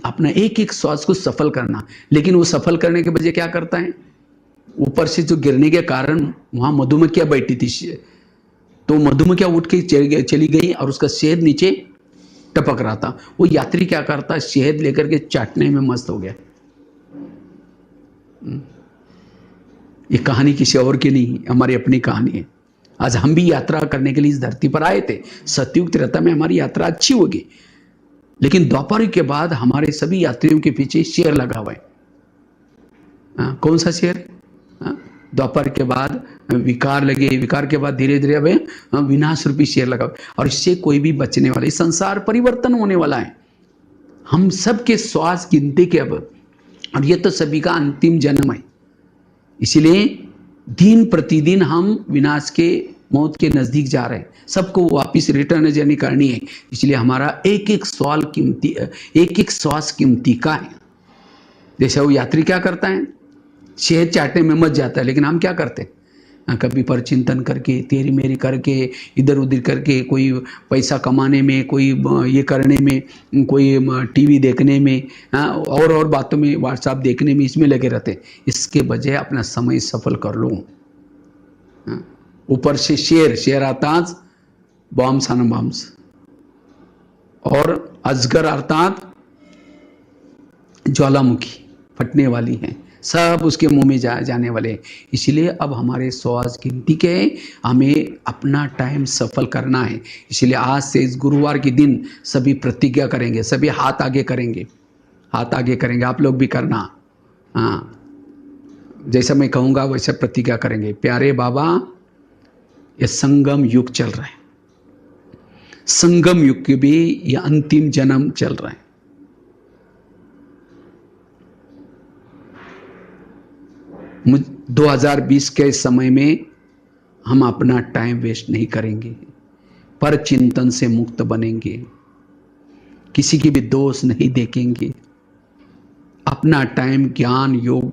अपना एक एक श्वास को सफल करना। लेकिन वो सफल करने के बजाय क्या करता है, ऊपर से जो गिरने के कारण वहां मधुमक्खियां बैठी थी, तो मधुमक्खियां उठ के चली गई और उसका शहद नीचे टपक रहा था। वो यात्री क्या करता, शहद लेकर के चाटने में मस्त हो गया। ये कहानी किसी और की नहीं, हमारी अपनी कहानी है। आज हम भी यात्रा करने के लिए इस धरती पर आए थे। सतयुग त्रेता में हमारी यात्रा अच्छी होगी, लेकिन द्वापर के बाद हमारे सभी यात्रियों के पीछे शेर लगा हुआ है। कौन सा शेर? द्वापर के बाद विकार लगे, विकार के बाद धीरे धीरे अब विनाश रूपी शेर लगा। और इससे कोई भी बचने वाला, संसार परिवर्तन होने वाला है। हम सबके श्वास गिनती के अब, और ये तो सभी का अंतिम जन्म है। इसलिए दिन प्रतिदिन हम विनाश के, मौत के नजदीक जा रहे हैं। सबको वापिस रिटर्न जर्नी करनी है। इसलिए हमारा एक एक सवाल कीमती, एक एक श्वास कीमती का है। जैसे वो यात्री क्या करता है, शहद चाटने में मच जाता है, लेकिन हम क्या करते हैं, कभी पर चिंतन करके, तेरी मेरी करके, इधर उधर करके, कोई पैसा कमाने में, कोई ये करने में, कोई टीवी देखने में, और बातों में, व्हाट्सएप देखने में, इसमें लगे रहते। इसके बजाय अपना समय सफल कर लो। ऊपर से शेर अर्थात बॉम्स एंड बॉम्स, और अजगर अर्थात ज्वालामुखी फटने वाली है, सब उसके मुंह में जाने वाले। इसलिए अब हमारे श्वास गिनती के, हमें अपना टाइम सफल करना है। इसलिए आज से इस गुरुवार के दिन सभी प्रतिज्ञा करेंगे, सभी हाथ आगे करेंगे, हाथ आगे करेंगे। आप लोग भी करना, जैसा मैं कहूँगा वैसे प्रतिज्ञा करेंगे। प्यारे बाबा, ये संगम युग चल रहा है, संगम युग के भी ये अंतिम जन्म चल रहा है। 2020 के समय में हम अपना टाइम वेस्ट नहीं करेंगे, पर चिंतन से मुक्त बनेंगे, किसी की भी दोष नहीं देखेंगे, अपना टाइम ज्ञान योग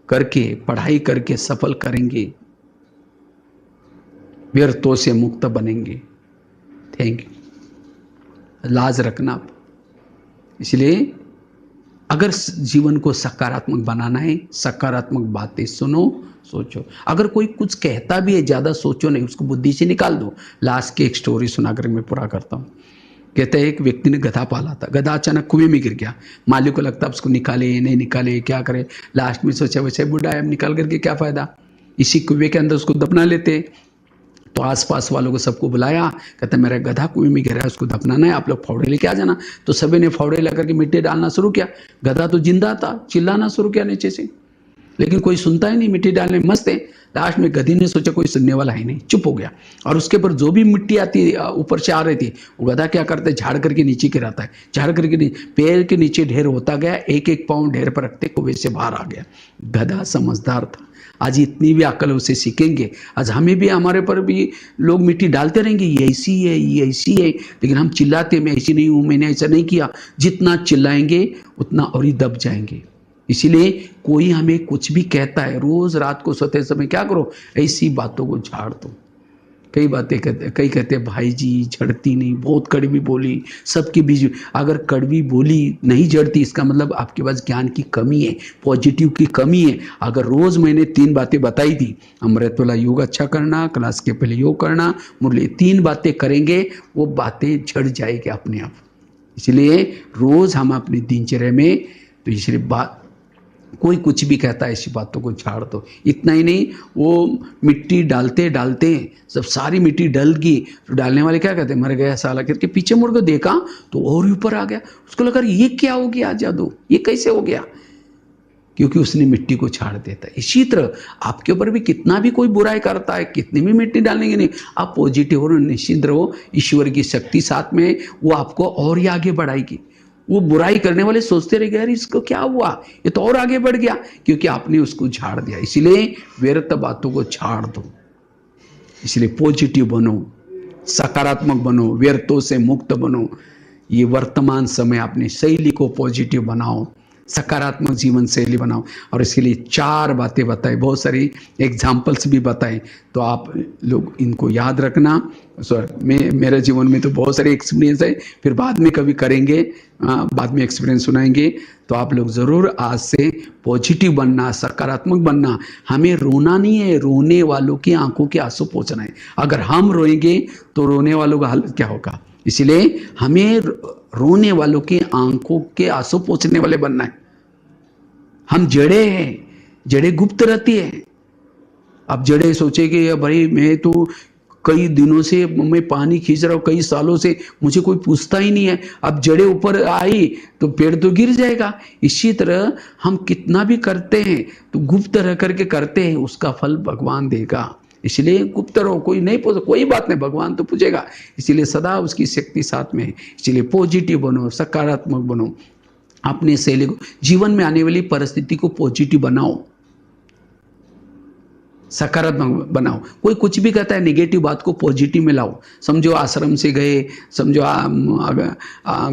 करके, पढ़ाई करके सफल करेंगे, व्यर्थों से मुक्त बनेंगे। Thank you. लाज रखना। इसलिए अगर जीवन को सकारात्मक बनाना है, सकारात्मक बातें सुनो, सोचो। अगर कोई कुछ कहता भी है, ज़्यादा सोचो नहीं, उसको बुद्धि से निकाल दो। लास्ट की एक स्टोरी सुनाकर मैं पूरा करता हूँ। कहते हैं एक व्यक्ति ने गधा पाला था, गधा अचानक कुएं में गिर गया। मालिक को लगता उसको निकाले नहीं निकाले, क्या करे। लास्ट में सोचा वैसे बूढ़ा है, अब निकाल करके क्या फ़ायदा, इसी कुएं के अंदर उसको दफना लेते। तो आसपास वालों को सबको बुलाया, कहते मेरा गधा कुएं में गिरा है, उसको दफनाना है, आप लोग फावड़े लेके आ जाना। तो सभी ने फावड़े लेकर के मिट्टी डालना शुरू किया। गधा तो जिंदा था, चिल्लाना शुरू किया नीचे से, लेकिन कोई सुनता ही नहीं, मिट्टी डालने में मस्त है। लास्ट में गधी ने सोचा कोई सुनने वाला है नहीं, चुप हो गया। और उसके ऊपर जो भी मिट्टी आती ऊपर से आ रही थी, वो गधा क्या करता है, झाड़ करके नीचे गिराता है, झाड़ करके पैर के नीचे ढेर होता गया, एक एक पाँव ढेर पर रखते कुएं से बाहर आ गया। गधा समझदार था। आज इतनी भी अकल उसे सीखेंगे, आज हमें भी, हमारे पर भी लोग मिट्टी डालते रहेंगे, ये ऐसी है, ये ऐसी है, लेकिन हम चिल्लाते, मैं ऐसी नहीं हूँ, मैंने ऐसा नहीं किया। जितना चिल्लाएंगे उतना और ही दब जाएंगे। इसीलिए कोई हमें कुछ भी कहता है, रोज रात को सोते समय क्या करो, ऐसी बातों को झाड़ दो। कई बातें कहते, कई कहते हैं भाई जी जड़ती नहीं, बहुत कड़वी बोली, सबके बीच। अगर कड़वी बोली नहीं जड़ती, इसका मतलब आपके पास ज्ञान की कमी है, पॉजिटिव की कमी है। अगर रोज मैंने 3 बातें बताई थी, अमृत वाला योग अच्छा करना, क्लास के पहले योग करना, मुरली, 3 बातें करेंगे, वो बातें झड़ जाएगी अपने आप। इसलिए रोज हम अपनी दिनचर्या में, तो इसलिए बात, कोई कुछ भी कहता है ऐसी बातों को झाड़ दो। इतना ही नहीं, वो मिट्टी डालते डालते जब सारी मिट्टी डल गई तो डालने वाले क्या कहते हैं, मर गया साला, करके पीछे मुड़ के देखा तो और ऊपर आ गया। उसको लगा ये क्या हो गया जादू, ये कैसे हो गया, क्योंकि उसने मिट्टी को झाड़ देता है। इसी तरह आपके ऊपर भी कितना भी कोई बुराई करता है, कितनी भी मिट्टी डालेंगे नहीं, आप पॉजिटिव और निश्चिंत रहो, ईश्वर की शक्ति साथ में, वो आपको और ही आगे बढ़ाएगी। वो बुराई करने वाले सोचते रह गए यार इसको क्या हुआ, ये तो और आगे बढ़ गया, क्योंकि आपने उसको झाड़ दिया। इसलिए व्यर्थ बातों को झाड़ दो, इसलिए पॉजिटिव बनो, सकारात्मक बनो, व्यर्थों से मुक्त बनो। ये वर्तमान समय अपनी शैली को पॉजिटिव बनाओ, सकारात्मक जीवन शैली बनाओ। और इसके लिए 4 बातें बताई, बहुत सारी एग्जाम्पल्स भी बताए, तो आप लोग इनको याद रखना। मेरे जीवन में तो बहुत सारे एक्सपीरियंस है, फिर बाद में कभी करेंगे, बाद में एक्सपीरियंस सुनाएंगे। तो आप लोग ज़रूर आज से पॉजिटिव बनना, सकारात्मक बनना। हमें रोना नहीं है, रोने वालों की आंखों के आंसू पोंछना है। अगर हम रोएंगे तो रोने वालों का हालत क्या होगा। इसलिए हमें रोने वालों की आंखों के आंसू पोंछने वाले बनना है। हम जड़े हैं, जड़े गुप्त रहती है। अब जड़े सोचेंगे भाई मैं तो कई दिनों से मैं पानी खींच रहा हूँ, कई सालों से, मुझे कोई पूछता ही नहीं है। अब जड़े ऊपर आई तो पेड़ तो गिर जाएगा। इसी तरह हम कितना भी करते हैं तो गुप्त रह करके करते हैं, उसका फल भगवान देगा। इसलिए गुप्त रहो, कोई नहीं पूछे, कोई बात नहीं, भगवान तो पूछेगा। इसलिए सदा उसकी शक्ति साथ में है। इसलिए पॉजिटिव बनो, सकारात्मक बनो, अपने शैली को, जीवन में आने वाली परिस्थिति को पॉजिटिव बनाओ, सकारात्मक बनाओ। कोई कुछ भी कहता है नेगेटिव बात को पॉजिटिव में लाओ। समझो आश्रम से गए, समझो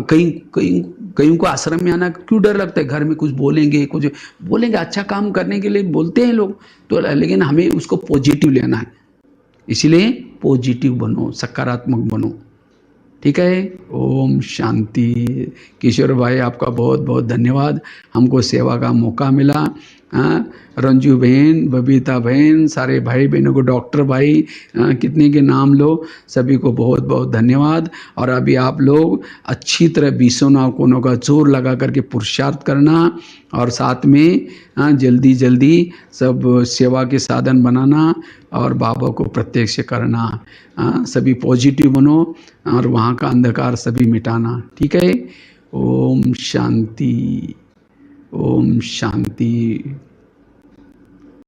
कहीं को आश्रम में आना क्यों डर लगता है, घर में कुछ बोलेंगे, अच्छा काम करने के लिए बोलते हैं लोग, तो लेकिन हमें उसको पॉजिटिव लेना है। इसलिए पॉजिटिव बनो, सकारात्मक बनो, ठीक है। ओम शांति। किशोर भाई आपका बहुत बहुत धन्यवाद, हमको सेवा का मौका मिला। रंजू बहन, बबीता बहन, सारे भाई बहनों को, डॉक्टर भाई, कितने के नाम लो, सभी को बहुत बहुत धन्यवाद। और अभी आप लोग अच्छी तरह 20 कोनों का जोर लगा करके पुरुषार्थ करना, और साथ में जल्दी जल्दी सब सेवा के साधन बनाना और बाबा को प्रत्यक्ष करना। सभी पॉजिटिव बनो और वहाँ का अंधकार सभी मिटाना, ठीक है। ओम शांति, ओम शांति।